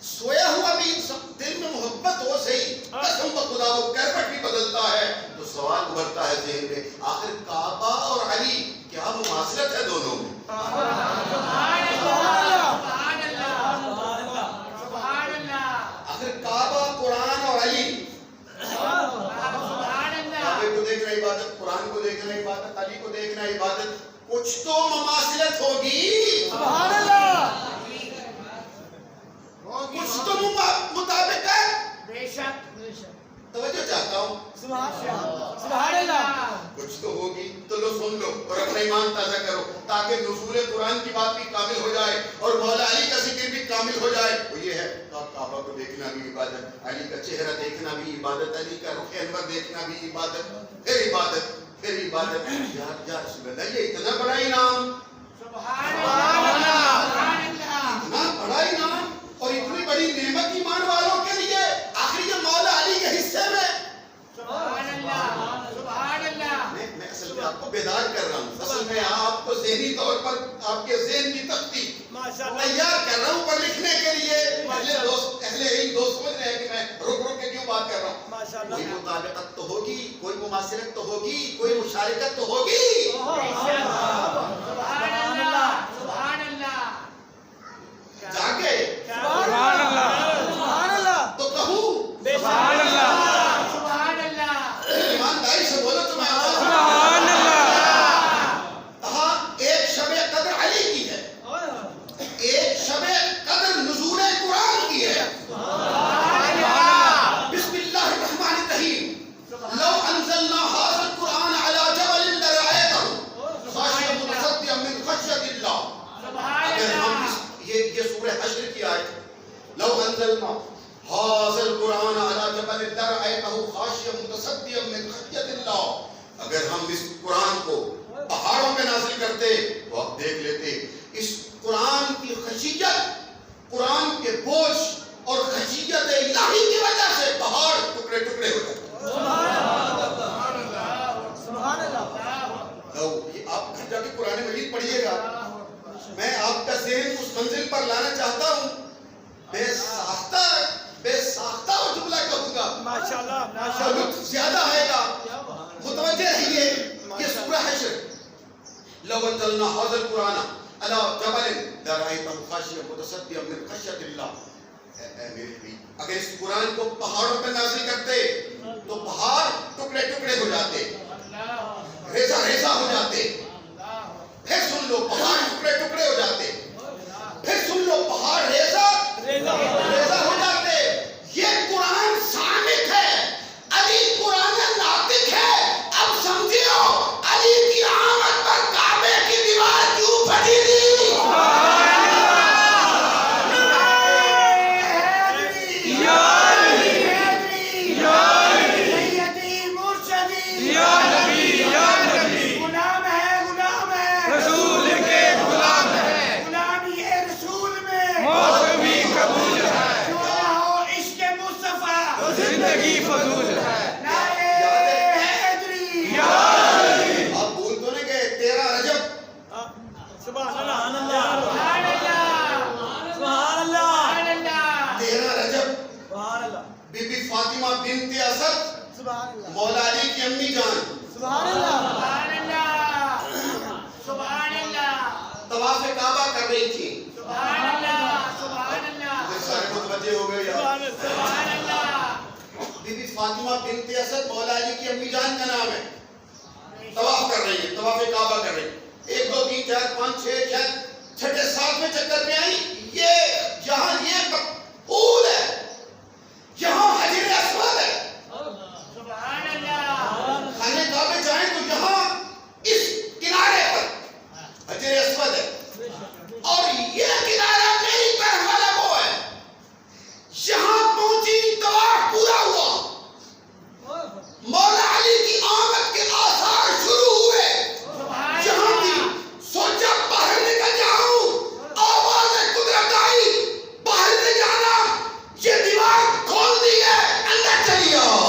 سویا ہوا بھی دل میں محبت ہو صحیح، قسم بخدا وہ کیفٹ بھی بدلتا ہے، تو سوال ابھرتا ہے ذہن میں، آخر کعبہ اور علی کیا مماثلت ہے دونوں میں؟ آخر کعبہ، قرآن اور علی، کعبے کو دیکھنا عبادت، قرآن کو دیکھنا عبادت، علی کو دیکھنا عبادت، کچھ تو مماثلت ہوگی، سبحان اللہ، کچھ تو مطابق ہے، بے شک توجہ چاہتا ہوں، سبحان اللہ، کچھ تو ہوگی، تو لو سن لو اور اپنا ایمان تازہ کرو تاکہ نزول قرآن کی بات بھی کامل ہو جائے اور مولا علی کا ذکر بھی کامل ہو جائے۔ وہ یہ ہے، کعبہ کو دیکھنا بھی عبادت، علی کا چہرہ دیکھنا بھی عبادت، علی کا رخ انور دیکھنا بھی عبادت، پھر عبادت، پھر عبادت۔ یا رسول اللہ، یہ اتنا بڑا انعام، سبحان اللہ، اتنا بڑا انعام اور اتنی بڑی نعمت ایمان والوں کے لیے، آخری جو مولا علی کے حصے میں، سبحان اللہ، سبحان اللہ۔ میں اصل میں آپ کو بیدار کر رہا ہوں، اصل میں آپ کو ذہنی طور پر آپ کے ذہن کی تختی تیار کر رہا ہوں پر لکھنے کے لیے۔ اہل دوست سمجھ رہے ہیں کہ میں رک کے کیوں بات کر رہا ہوں۔ کوئی مطابقت تو ہوگی، کوئی مماثلت تو ہوگی، کوئی مشارکت تو ہوگی، سبحان اللہ، سبحان اللہ، جاگے سبحان اللہ، تو کہوں سبحان اللہ، سبحان اللہ، ایمانداری سے بولو تو میں سبحان اللہ۔ کہا ایک شب قدر علی کی ہے، ایک شب قدر نزول قرآن کی ہے، بسم اللہ الرحمن الرحیم، لو انزلنا هذا القرآن انزلنا هذا القرآن على جبل لرأيته خاشعا متصدعا من خشية الله. اگر ہم اس قرآن کو پہاڑوں پہ نازل کرتے تو آپ دیکھ لیتے اس قرآن کی خشیت، قرآن کے بوجھ اور خشیت الہی کی وجہ سے پہاڑ ٹکڑے ٹکڑے ہو جاتے. سبحان اللہ. آپ گھر جا کے قرآن مجید پڑھیے گا. میں آپ کا ذہن اس منزل پر لانا چاہتا ہوں. بے ساختہ اور جملہ کہوں گا، ماشاءاللہ لطف زیادہ آئے گا. متوجہ رہیے یہ سورہ حشر. لو انزلنا هذا القرآن على جبل لرأيته خاشعا متصدعا من خشية الله. اگر اس قرآن کو پہاڑوں پہ نازل کرتے تو پہاڑ ٹکڑے ٹکڑے ہو جاتے، ریزہ ریزہ ہو جاتے. پھر سن لو پہاڑ ٹکڑے ٹکڑے ہو جاتے. پھر سن لو پہاڑ ریزہ ریزہ ہو جاتے. یہ قرآن صامت ہے، علی قرآن ناطق ہے. اب سمجھو علی کی آمد پر کعبے کی دیوار کیوں پھٹی تھی؟ مولا علی کی امی جان سبحان اللہ طواف کعبہ کر رہی تھی. سبحان سارے متوجہ ہو گئے. بی بی فاطمہ بنت اسد مولا علی کی امی جان کا نام ہے. طواف کر رہی ہے، طواف کعبہ کر رہی ہے. 1 2 3 4 5 6 چھٹے 7ویں چکر پہ آئی. یہ جہاں یہ پھول ہے، یہاں حجر اسود ہے. خانے کعبے جائیں تو یہاں اس کنارے پر حجر اسود ہے اور یہ کنارہ میری طرف والا وہ ہے. یہاں پہنچی طواف پورا ہوا، مولا علی کی آمد کے آثار شروع ہوئے. یہاں کی سوچا باہر نکل جاؤں، آواز قدرت آئی باہر سے جانا. یہ دیوار کھول دی ہے، اندر چلی آؤ.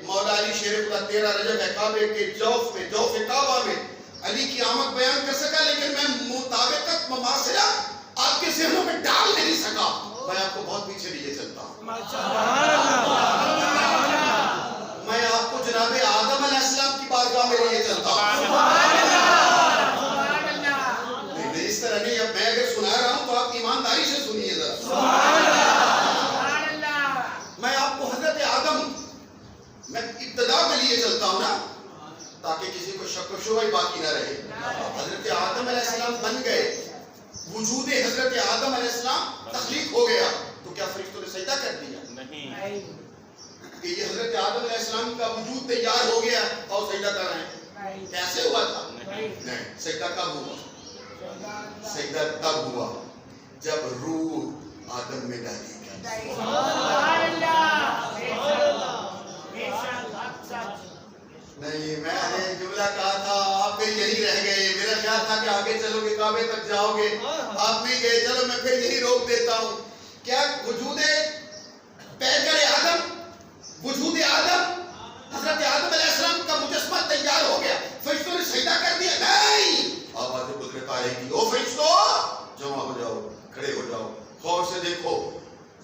مولا علی شیر خدا 13 رجب ہے کعبے کے جوف میں، جوف کعبہ میں علی کی آمد بیان کر سکا، لیکن میں مطابقت مماثلت آپ کے ذہنوں میں ڈال نہیں سکا. میں آپ کو بہت پیچھے لیے چلتا ہوں. میں آپ کو جناب آدم علیہ السلام کی بارگاہ میں لیے چلتا ہوں. نہیں اس طرح نہیں. اب میں اگر سنا رہا ہوں تو آپ ایمانداری سے سنیے ذرا. میں آپ کو حضرت آدم میں ابتدا میں لیے چلتا ہوں نا، تاکہ کسی کو شک و شبہ باقی نہ رہے. حضرت آدم علیہ السلام بن گئے، وجود حضرت آدم علیہ السلام تخلیق ہو گیا، تو کیا فرشتوں نے سجدہ کر دیا؟ نہیں. کہ یہ حضرت آدم علیہ السلام کا وجود تیار ہو گیا اور سجدہ کر رہے ہیں؟ کیسے ہوا تھا؟ نہیں. سجدہ کب ہوا؟ سجدہ تب ہوا جب روح آدم میں ڈالی گئی. سبحان اللہ. بے شک. نہیں، میں نے جملہ کہا تھا، آپ پھر یہی رہ گئے. میرا خیال تھا کہ آگے چلو گے، کعبے تک جاؤ گے، آپ نہیں گئے. چلو میں پھر یہی روک دیتا ہوں. کیا وجود پیکر آدم، وجود آدم، حضرت آدم علیہ السلام کا مجسمہ تیار ہو گیا، فرشتوں نے سجدہ کر دیا؟ نہیں. آواز قدرت آئے گی، او فرشتوں جمع ہو جاؤ، کھڑے ہو جاؤ، غور سے دیکھو.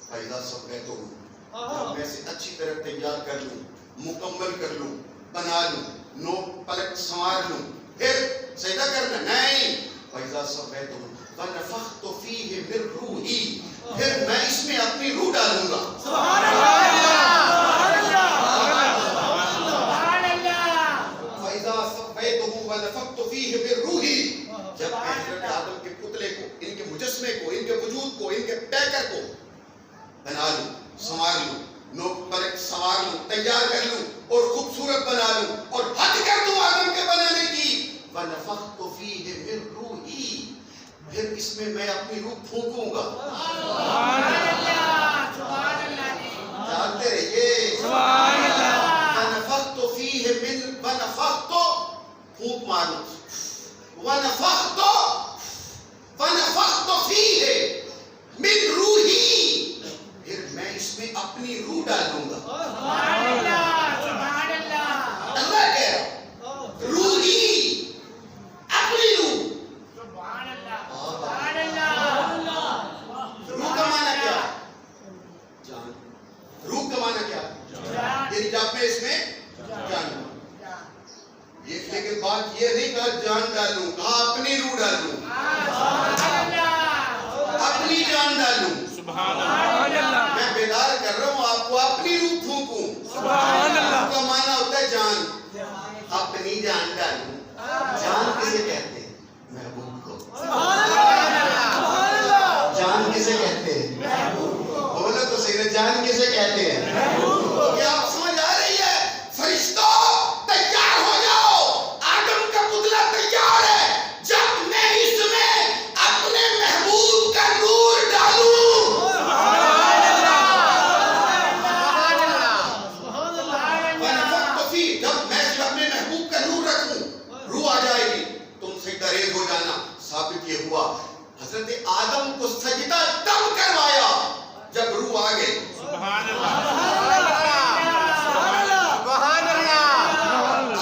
فائدہ سب میں تو ہوں، میں سے اچھی طرح تیار کر لوں، مکمل کر لوں، بنا لوں، نوک پلک سنوار لوں، پھر سجدہ کرنا؟ نہیں. فائدہ سب میں تو ہوں، ونفخت فیہ من روحی، پھر میں اس میں اپنی روح ڈالوں گا. سبحان اللہ. ونفخت فیہ من روحی، جب میں حضرت آدم کے پتلے کو، ان کے مجسمے کو، ان کے وجود کو، ان کے پیکر کو بنا لوں، سنوار لوں، نوک پلک سنوار لوں، تیار کر لوں اور خوبصورت بنا لوں اور حد کر دوں آدم کے بنانے کی. ونفخت فیہ من روحی، پھر اس میں میں اپنی روح پھونکوں گا. جانتے رہیے. ونفخت فیہ من، ونفخت پھونک مارو، ونفخت فیہ من روحی، پھر میں اس میں اپنی روح ڈالوں گا. اللہ کہہ رہا روحی، اپنی روح. روح کا معنی کیا؟ جان. روح کا معنی کیا؟ یعنی جب میں اس میں جان ڈالوں. لیکن بات یہ نہیں کہا جان ڈالوں، کہا اپنی روح ڈالوں، اپنی جان ڈالوں. میں بیدار کر رہا ہوں آپ کو، اپنی روح پھونکوں. روح کا معنی ہوتا ہے جان. اپنی جان ڈالوں. جان کسے کہتے ہیں؟ محبوب کو. جان کسے کہتے ہیں؟ بولو تو صحیح، جان کسے کہتے ہیں؟ کیا آپ سمجھ آ رہی ہے؟ فرشتوں تیار ہو جاؤ، آدم کا پتلا تیار ہے. جب میں اس میں اپنے محبوب کا نور ڈالوں، ونفخت فیہ، جب میں اپنے محبوب کا نور رکھوں، روح آ جائے گی، تم سجدہ ریز ہو جانا. ثابت یہ ہوا حضرت آدم کو سجدہ تب کروایا جب روح آ گئی. سبحان اللہ.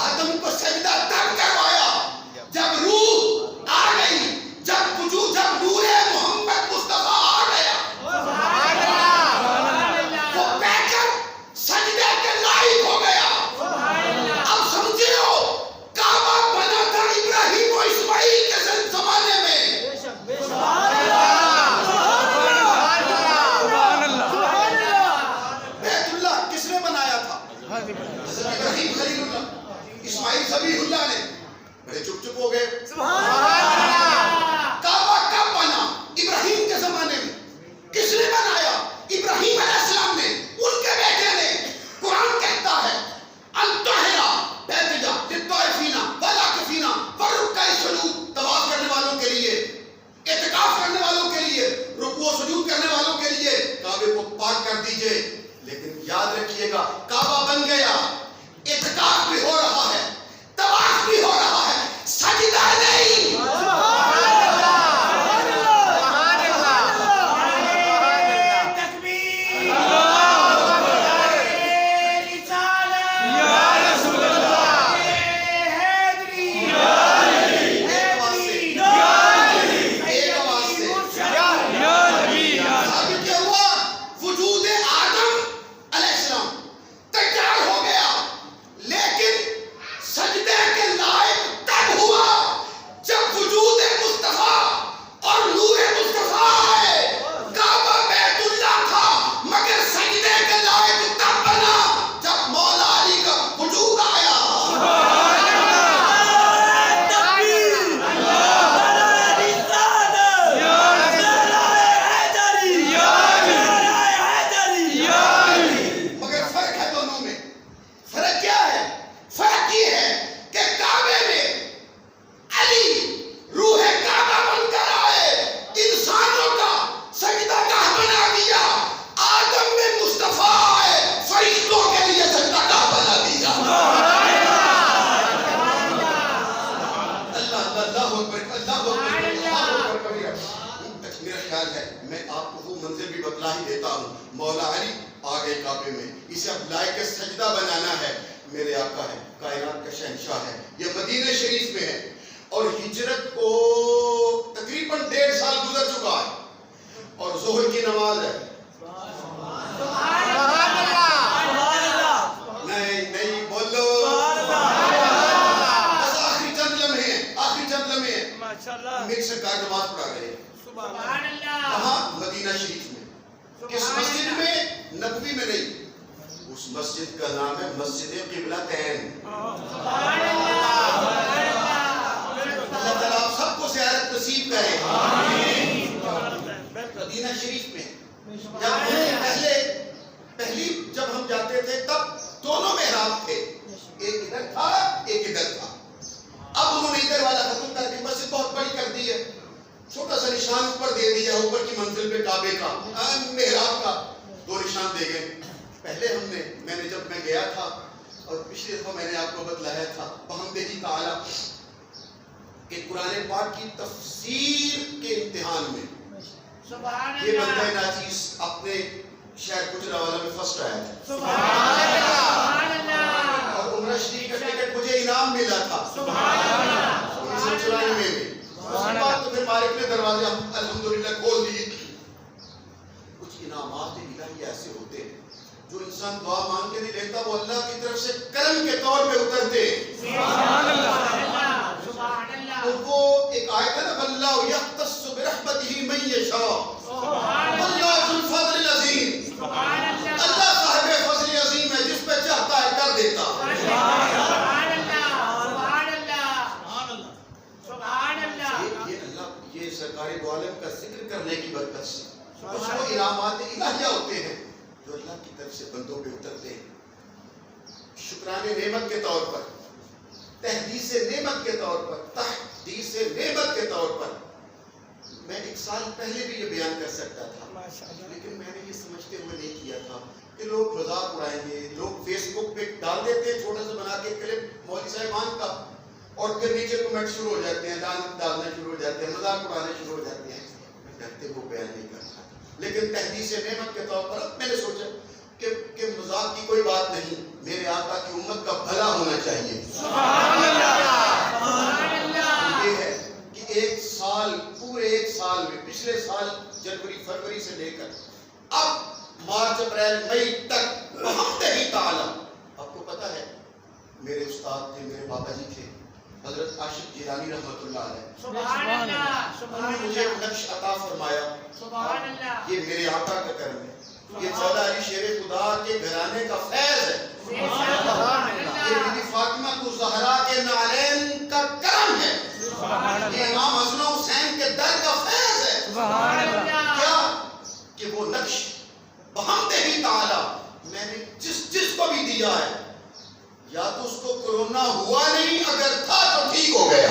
آدم کو سجدہ تب کروایا جب روح آ گئی، جب وجود، جب نور محمد مصطفیٰ آ گیا. وہ پیکر سجدے کے لائق ہو گیا. اب سمجھے ہو، کعبہ بنا تھا ابراہیم و اسماعیل کے زمانے میں. بیت اللہ کس نے بنایا تھا؟ حضرت ابراہیم خلیل اللہ، اسماعیل ذبیح اللہ نے. بڑے چپ چپ ہو گئے. کعبہ کب بنا؟ ابراہیم کے زمانے میں. کس نے بنایا؟ ابراہیم علیہ السلام نے، ان کے بیٹے نے. قرآن کہتا ہے الطاہرہ بیت للطائفین والعاکفین والرکع السجود، طواف کرنے والوں کے لیے، اعتکاف کرنے والوں کے لیے، رکوع و سجود کرنے والوں کے لیے کعبے کو پاک کر دیجئے. لیکن یاد رکھیے گا، کعبہ بن گیا، اعتکاف بھی ہو رہا ہے، طواف بھی ہو رہا ہے، سجدہ نہیں. مولا علی آ گئے کعبے میں، اسے اب لائق سجدہ بنانا ہے، میرے آقا ہے، کائنات کا شہنشاہ ہے، یہ مدینہ شریف میں ہے، اور ہجرت کو تقریباً 1.5 سال گزر چکا ہے، اور ظہر کی نماز ہے، نہیں بولو، بس آخری چند لمحے ہیں، میری سرکار نماز پڑھا رہے ہیں، کہاں؟ مدینہ شریف میں، کس مسجد میں؟ نبوی میں نہیں، اس مسجد کا نام ہے مسجد قبلتین۔ اللہ تعالیٰ آپ سب کو زیارت نصیب کرے۔ مدینہ شریف میں جب ہم جاتے تھے تب دونوں محراب تھے، ایک ادھر تھا ایک ادھر تھا، اب انہوں نے ادھر والا ختم کر کے مسجد بہت بڑی کر دی ہے، چھوٹا سا نشان اوپر دے دیا، اوپر کی منزل پہ کعبے کا محراب کا 2 نشان دے گئے۔ پہلے میں نے جب میں گیا تھا اور پچھلے دفعہ میں نے آپ کو بتلایا تھا بحمدہ تعالیٰ کہ قرآن پاک کی تفسیر کے امتحان میں یہ بندہ ناچیز اپنے شہر گجرانوالہ میں فرسٹ آیا تھا، اور عمرہ شریف کا ٹکٹ مجھے انعام ملا تھا 1994 میں۔ اس کے بعد تو پھر مالک نے دروازے الحمدللہ کھول دیے۔ کچھ انعامات الہی ایسے ہوتے ہیں جو انسان دعا مانگ کے نہیں لیتا، وہ اللہ کی طرف سے کرم کے طور پہ اترتے۔ تو وہ ایک آیت ہے نا، واللہ یختص برحمتہ من یشاء، واللہ ذو الفضل العظیم، اللہ صاحب فضل عظیم ہے، جس پہ چاہتا ہے کر دیتا۔ یہ سرکار دو عالم کا ذکر کرنے کی برکت سے کچھ وہ انعامات الہیہ ہوتے ہیں جو اللہ کی طرف سے بندوں پہ اترتے ہیں، شکران نعمت کے طور پر، تحدیث نعمت کے طور پر، تحدیث نعمت کے طور پر۔ میں 1 سال پہلے بھی یہ بیان کر سکتا تھا، لیکن میں نے یہ سمجھتے ہوئے نہیں کیا تھا کہ لوگ مذاق اڑائیں گے، لوگ فیس بک پہ ڈال دیتے ہیں چھوٹا سا بنا کے کلپ مولوی صاحبان کا، اور پھر نیچے کمنٹ شروع ہو جاتے ہیں، لعنت ڈالنا شروع ہو جاتے ہیں، مذاق اڑانے شروع ہو جاتے ہیں۔ میں ڈرتے وہ بیان نہیں کرتا، لیکن تحدیث نعمت کے طور پر میں نے سوچا کہ مذاق کی کوئی بات نہیں، میرے آقا کی امت کا بھلا ہونا چاہیے۔ یہ ہے کہ 1 سال، پورے 1 سال میں، پچھلے سال جنوری فروری سے لے کر اب مارچ اپریل مئی تک بحمدہ تعالیٰ، آپ کو پتا ہے میرے استاد تھے، میرے بابا جی تھے حضرت عاشق جیلانی رحمۃ اللہ علیہ، انہوں نے مجھے ایک نقش عطا فرمایا، یہ میرے آقا کا کرم ہے، یہ مولا علی شیر خدا کے گھرانے کا فیض ہے، یہ بی بی فاطمہ الزہرا کے نالین کا کرم ہے، یہ امام حسن و حسین کے در کا فیض ہے۔ کیا کہ وہ نقش بحمدہ تعالیٰ میں نے جس کو بھی دیا ہے، یا تو اس کو کرونا ہوا نہیں، اگر تھا تو ٹھیک ہو گیا،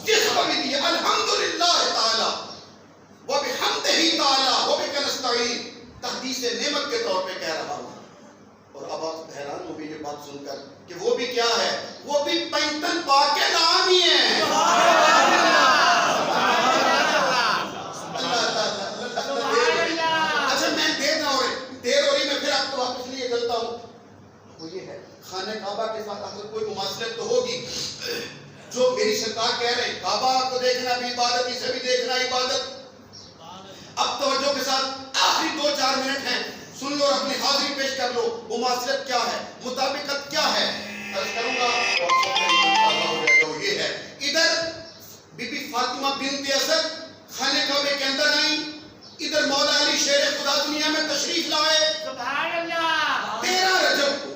جس کو بھی دیا الحمدللہ تعالی وبحمدہ تعالی وبک نستعین، تحدیث نعمت کے طور پہ کہہ رہا ہوں۔ اور اب آپ حیران ہو گے یہ بات سن کر کہ وہ بھی کیا ہے، وہ بھی پینتن پاک کے نام ہی ہے۔ اچھا میں دیر ہو رہی، میں پھر آپ کو واپس لیے چلتا ہوں۔ وہ یہ ہے خانہ کعبہ کے ساتھ اگر کوئی مماثلت تو ہوگی، جو میری سرکار کہہ رہے ہیں کعبہ کو دیکھنا بھی عبادت، اسے بھی دیکھنا عبادت۔ اب توجہ کے ساتھ آخری 2-4 منٹ ہیں، سن لو اور اپنی حاضری پیش کر لو، مماثلت کیا ہے، مطابقت کیا ہے، عرض کروں گا اور یہ ہے۔ ادھر بی بی فاطمہ بنت اسد خانہ کعبے کے اندر آئیں، ادھر مولا علی شیر خدا دنیا میں تشریف لائے، سبحان اللہ۔ 13 رجب کو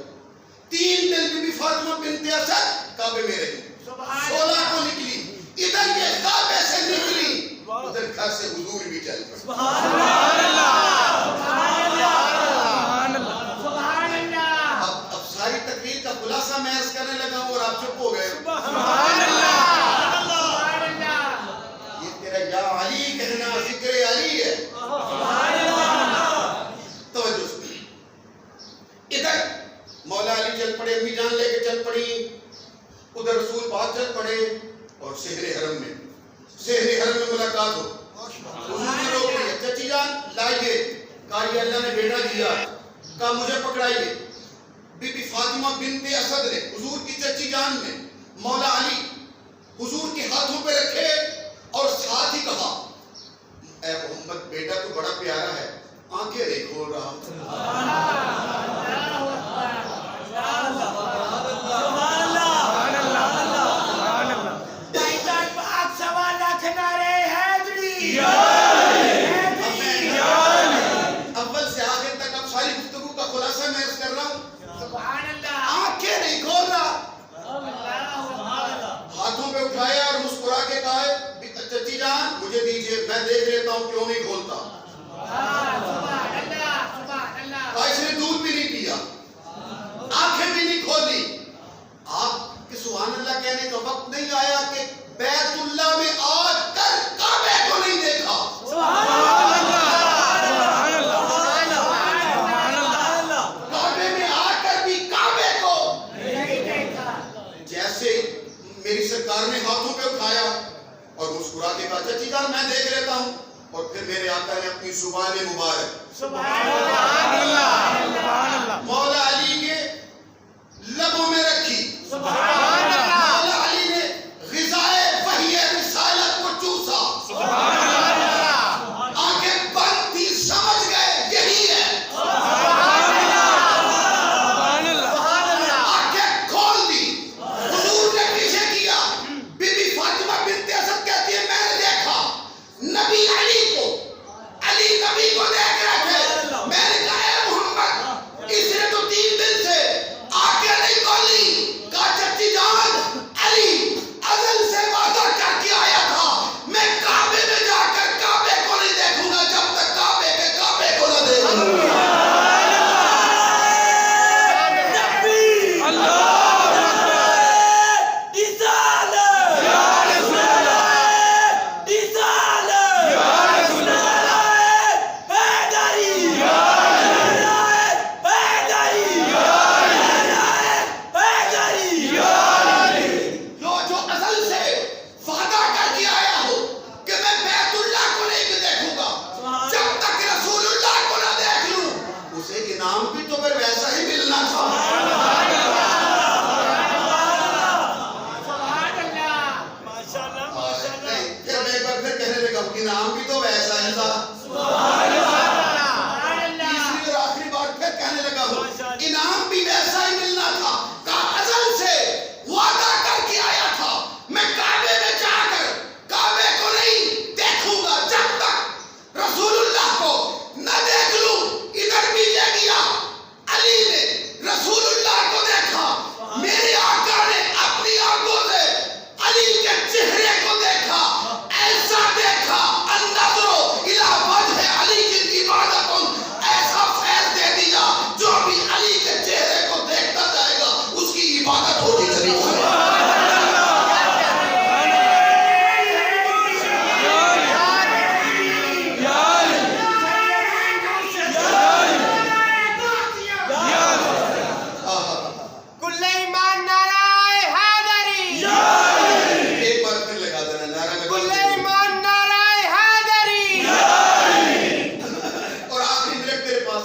3 دن بی بی فاطمہ بنت اسد کعبے میں رہی، 16 کو نکلی، ادھر یہ کعبے سے نکلی، ادھر گھر سے حضور بھی چل پڑے، سبحان اللہ، سبحان اللہ، سبحان اللہ۔ اب ساری تقریر کا خلاصہ میں عرض کرنے لگا ہوں اور آپ چپ ہو گئے، سبحان اللہ، سبحان اللہ۔ یہ تیرا یا علی کہنا ذکر علی ہے، سبحان اللہ۔ توجہ سنیے، ادھر مولا علی چل پڑے، امی جان لے کے چل پڑی، ادھر رسول پاک چل پڑے، اور شہر حرم میں ملاقات ہو، حضور جان لائیے. کہا یہ اللہ نے بیٹا دیا. کہا مجھے پکڑائیے. بی بی فاطمہ بنت اسد نے حضور کی چچی جان نے مولا علی حضور کے ہاتھوں پہ رکھے اور ساتھ ہی کہا اے محمد بیٹا تو بڑا پیارا ہے, آنکھیں نہیں کھول رہا. اول سے آخر تک اب ساری گفتگو کا خلاصہ میں عرض کر رہا ہوں. آنکھیں نہیں کھول رہا. ہاتھوں پہ اٹھایا اور مسکرا کے کہا چچی جان مجھے دیجئے, میں دیکھ لیتا ہوں کیوں نہیں کھولتا. اس نے دودھ بھی نہیں پیا, آنکھیں بھی نہیں کھولی. آپ کے سبحان اللہ کہنے کا وقت نہیں آیا کہ بیت اللہ میں آ کر کعبے کو نہیں دیکھا. کعبے میں آ کر بھی کعبے کو جیسے میری سرکار نے ہاتھوں پہ اٹھایا اور مسکرا کے کہا چچی جان میں دیکھ لیتا ہوں, اور پھر میرے آقا نے اپنی زبان مبارک مولا علی کے لبوں میں رکھی. مولا علی نے غذائے وحی رسالت کو چوسا. آنکھیں بند تھی, سمجھ گئے یہی ہے. آنکھیں کھول دی, حضور نے پیچھے کیا. بی بی فاطمہ بنت اسد کہتی ہے میں نے دیکھا نبی علی کو, علی نبی کو دیکھ رہے تھے. میں نے کہا اے محمد اس نے تو 3 دن سے آنکھیں نہیں کھولی. کہا چچی جان علی ازل سے وعدہ کر کے آیا تھا میں کعبے میں جا کر کعبے کو نہیں دیکھوں گا جب تک کعبے کے کعبے کو نہ دیکھوں. جو ازل سے وعدہ کر کے آیا ہو کہ میں بیت اللہ کو نہیں دیکھوں گا جب تک رسول اللہ کو نہ دیکھ لوں, اسے انعام بھی تو پھر ویسا ہی ملنا تھا. نہیں, پھر میں ایک بار پھر کہنے لگا انعام بھی تو ویسا ہی تھا. تیسری اور آخری بار پھر کہنے لگا ہوں انعام بھی ویسا ہی ملنا تھا. کہا ازل سے وعدہ کر کے آیا تھا میں کعبے میں جا کر کعبے کو نہیں دیکھوں گا جب تک رسول اللہ کو نہ دیکھ لوں. ادھر بھی یہ گیا, علی نے رسول اللہ کو دیکھا. میرے آقا نے اپنی آنکھوں سے علی کے چہرے کو دیکھا. ایسا دیکھا النظر الی وجہ علی کی عبادت, ایسا فیض دے دیا جو بھی علی کے چہرے کو دیکھتا جائے گا اس کی عبادت ہوتی چلی جائے گی. ایک بار پھر لگا دینا نعرہ میں. اور آخری منٹ میرے پاس,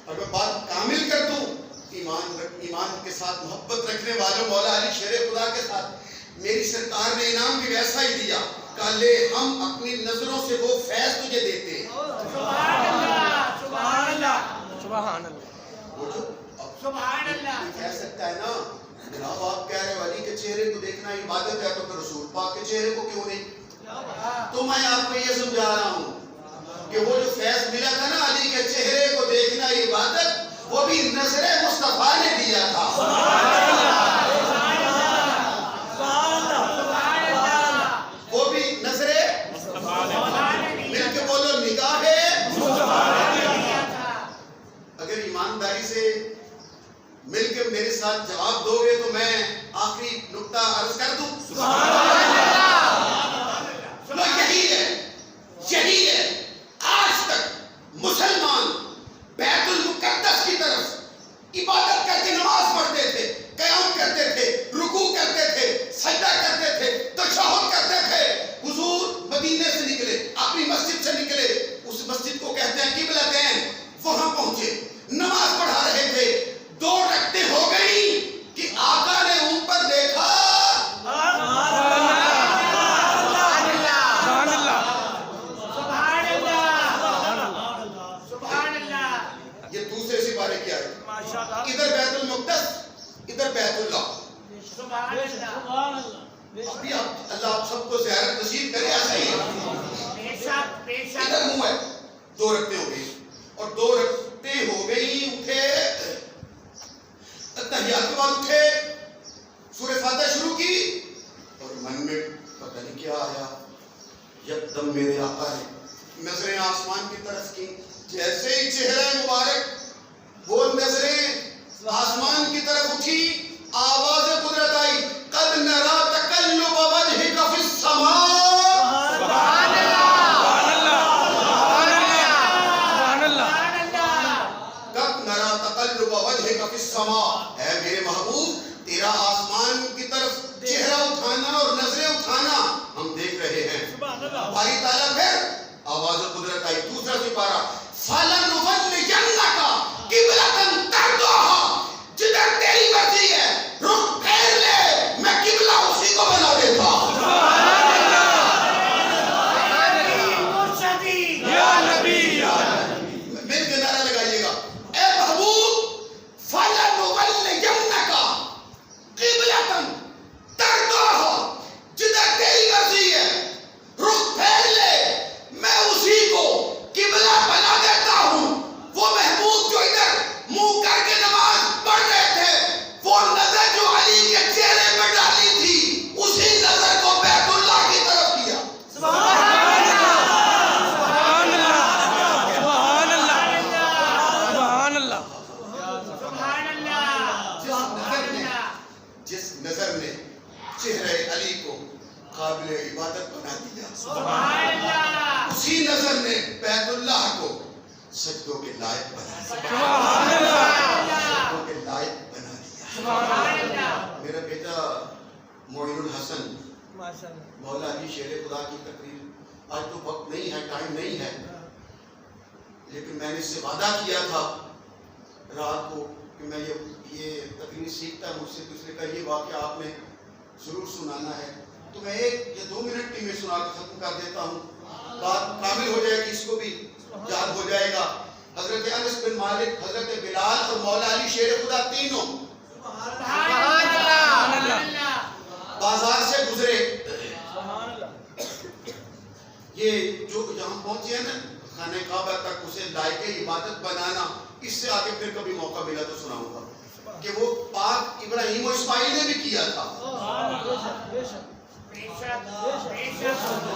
اور میں بات کامل کر دوں. ایمان کے ساتھ محبت رکھنے والوں مولا علی شیر خدا کے ساتھ میری سرکار نے انعام بھی ویسا ہی دیا. کہا لے ہم اپنی نظروں سے وہ فیض تجھے دیتے ہیں. سبحان اللہ. کہہ سکتا ہے نا جناب آپ کہہ رہے ہو علی کے چہرے کو دیکھنا عبادت ہے تو پھر رسول پاک کے چہرے کو کیوں نہیں. تو میں آپ کو یہ سمجھا رہا ہوں کہ وہ جو فیض ملا تھا نا علی کے چہرے کو دیکھنا عبادت, وہ بھی نظر مصطفیٰ نے دیا تھا. وہ بھی نظر مل کے بولو نگاہ. اگر ایمانداری سے مل کے میرے ساتھ جواب دو گے تو میں آخری نقطہ عرض کر دوں. یہی ہے آج تک مسلمان بیت المقدس کی طرف عبادت کر کے نماز پڑھتے تھے, قیام کرتے تھے, رکوع کرتے تھے, سجدہ کرتے تھے, تشہد کرتے تھے. حضور مدینے سے نکلے, اپنی مسجد سے نکلے, اس مسجد کو ادھر بیت اللہ. سبحان اللہ. سبحان اللہ. ابھی اللہ آپ سب کو زیارت نصیب کرے. ایسا ہی بے شک بے شک. ادھر منہ ہے. 2 رکعتیں ہو گئی اور 2 رکعتیں ہو گئی. اٹھے تحیات کے بعد اٹھے, سورہ فاتحہ شروع کی اور من میں پتہ نہیں کیا آیا. یکدم میرے آقا نے نظریں آسمان کی طرف کی. جیسے ہی چہرہ مبارک وہ نظریں آسمان کی طرف اٹھی, آواز قدرت آئی, قد نرا تقلب وجهك في السماء. سبحان اللہ. قد نرا تقلب وجهك في السماء. اے میرے محبوب, تیرا آسمان کی طرف چہرہ اٹھانا اور نظریں اٹھانا ہم دیکھ رہے ہیں. باری تعالیٰ پھر آواز قدرت آئی. دوسرا سپارہ, فَلَنُوَلِّيَنَّكَ قِبْلَةً تَرْضَاهَا. جدھر تیری مرضی ہے رخ پھیر لے, میں قبلہ اسی کو بنا دیتا. مل کے نعرہ لگائیے گا, اے محبوب, فَلَنُوَلِّيَنَّكَ قِبْلَةً تَرْضَاهَا. جدھر تیری مرضی ہے رخ پھیر لے, میں اسی کو قبلہ بنا دیتا ہوں. وہ محبوب جو ادھر منہ کر کے نماز پڑھ رہے تھے, وہ نظر جو علی کے چہرے پہ ڈالی تھی, اسی نظر کو بیت اللہ کی طرف کیا. سبحان اللہ. سبحان اللہ. جس نظر نے چہرے علی کو قابل عبادت بنا دیا, سبحان اللہ. اسی نظر نے بیت اللہ کو سجدوں کے لائق بنا دیا. سجدوں کے لائق بنا دیا. سبحان اللہ. میرا بیٹا معین الحسن ماشاءاللہ. مولا علی شیر خدا کی تقریر, آج تو وقت نہیں ہے, ٹائم نہیں ہے, لیکن میں نے اس سے وعدہ کیا تھا رات کو کہ میں یہ تقریر سیکھتا ہے مجھ سے, تو اس نے کہا یہ واقعہ آپ نے ضرور سنانا ہے. تو میں 1 یا 2 منٹ کی میں سنا کے ختم کر دیتا ہوں, بات کامل ہو جائے گی, اس کو بھی یاد ہو جائے گا. حضرت انس بن مالک, حضرت بلال اور مولا علی شیر خدا تینوں سبحان اللہ. بازار سے گزرے. سبحان اللہ. یہ جو یہاں پہنچے ہیں نا خانہ کعبہ تک, اسے لائق عبادت بنانا, اس سے آگے پھر کبھی موقع ملا تو سناؤں گا کہ وہ پاک ابراہیم و اسماعیل نے بھی کیا تھا. بے شک. بے شک بے شک.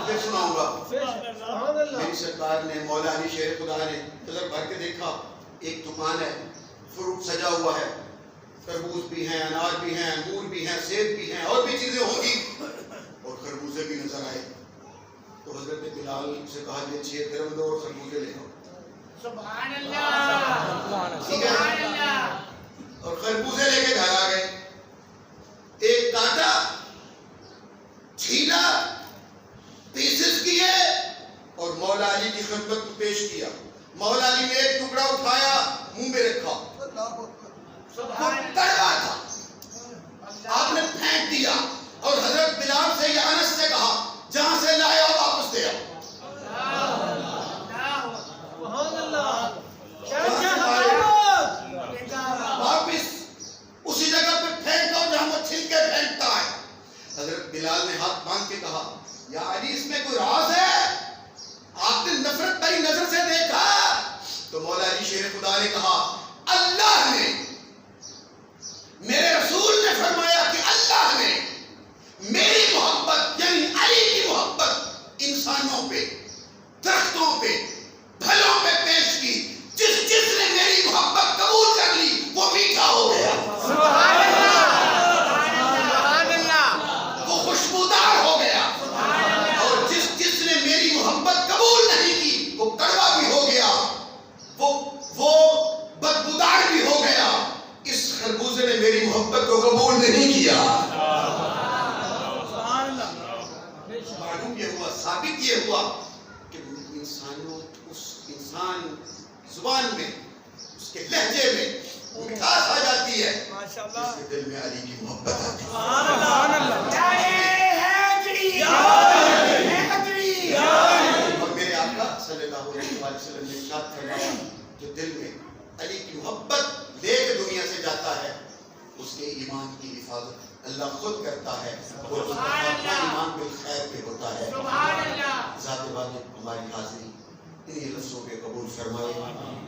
پھر سناؤں گا. سبحان اللہ. میری سرکار نے, مولا علی شیر خدا نے نظر بھر کے دیکھا, ایک دکان ہے, فروٹ سجا ہوا ہے, تربوز بھی ہیں, انار بھی ہیں, انگور بھی ہیں, سیب بھی ہیں, اور بھی چیزیں ہوں گی, اور خربوزے بھی نظر آئے. تو حضرت بلال سے کہا یہ 6 درم دو اور خربوزے لے آؤ. سبحان اللہ. سبحان اللہ. اور خربوزے لے کے گھر آ گئے. ایک کاٹا, چھیلا, پیسز کیے اور مولا علی کی خدمت میں پیش کیا. مولا علی نے ایک ٹکڑا اٹھایا, منہ میں رکھا, کڑوا تھا, آپ نے پھینک دیا اور حضرت بلال سے یا انس سے کہا جہاں سے لائے ہو واپس دے آؤ. سبحان اللہ. واپس اسی جگہ پہ پھینک دو جہاں وہ چھلکے پھینکتا ہے. حضرت بلال نے ہاتھ باندھ کے کہا یا علی اس میں کوئی راز ہے, آپ نے نفرت بھری نظر سے دیکھا. تو مولا علی شیر خدا نے کہا اللہ نے, میرے رسول نے فرمایا کہ اللہ نے میری محبت یعنی علی کی محبت انسانوں پہ, درختوں پہ, پھلوں پہ پیش کی. جس نے میری محبت قبول کر لی وہ میٹھا ہو گیا. سبحان اللہ. وہ خوشبودار ہو گیا. اور جس نے میری محبت قبول نہیں کی وہ کڑوا بھی ہو گیا, وہ بدبودار بھی ہو گیا. اس خربوزے نے میری محبت کو قبول نہیں کیا. معلوم یہ ہوا, ثابت یہ ہوا کہ انسان زبان میں, اس کے لہجے میں مٹھاس آ جاتی ہے, اس کے دل میں علی کی محبت آتی ہے. سبحان اللہ. اور میرے آقا صلی اللہ علیہ وسلم نے ارشاد فرمایا جو دل میں علی کی محبت لے کے دنیا سے جاتا ہے اس کے ایمان کی حفاظت اللہ خود کرتا ہے اور اس کا خاتمہ ایمان بالخیر پہ ہوتا ہے. ذات واجب ہماری حاضری انہی لفظوں پہ قبول فرمائے.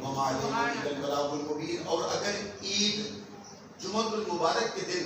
وما علینا الا البلاغ المبین. اور اگر عید جمعۃ المبارک کے دن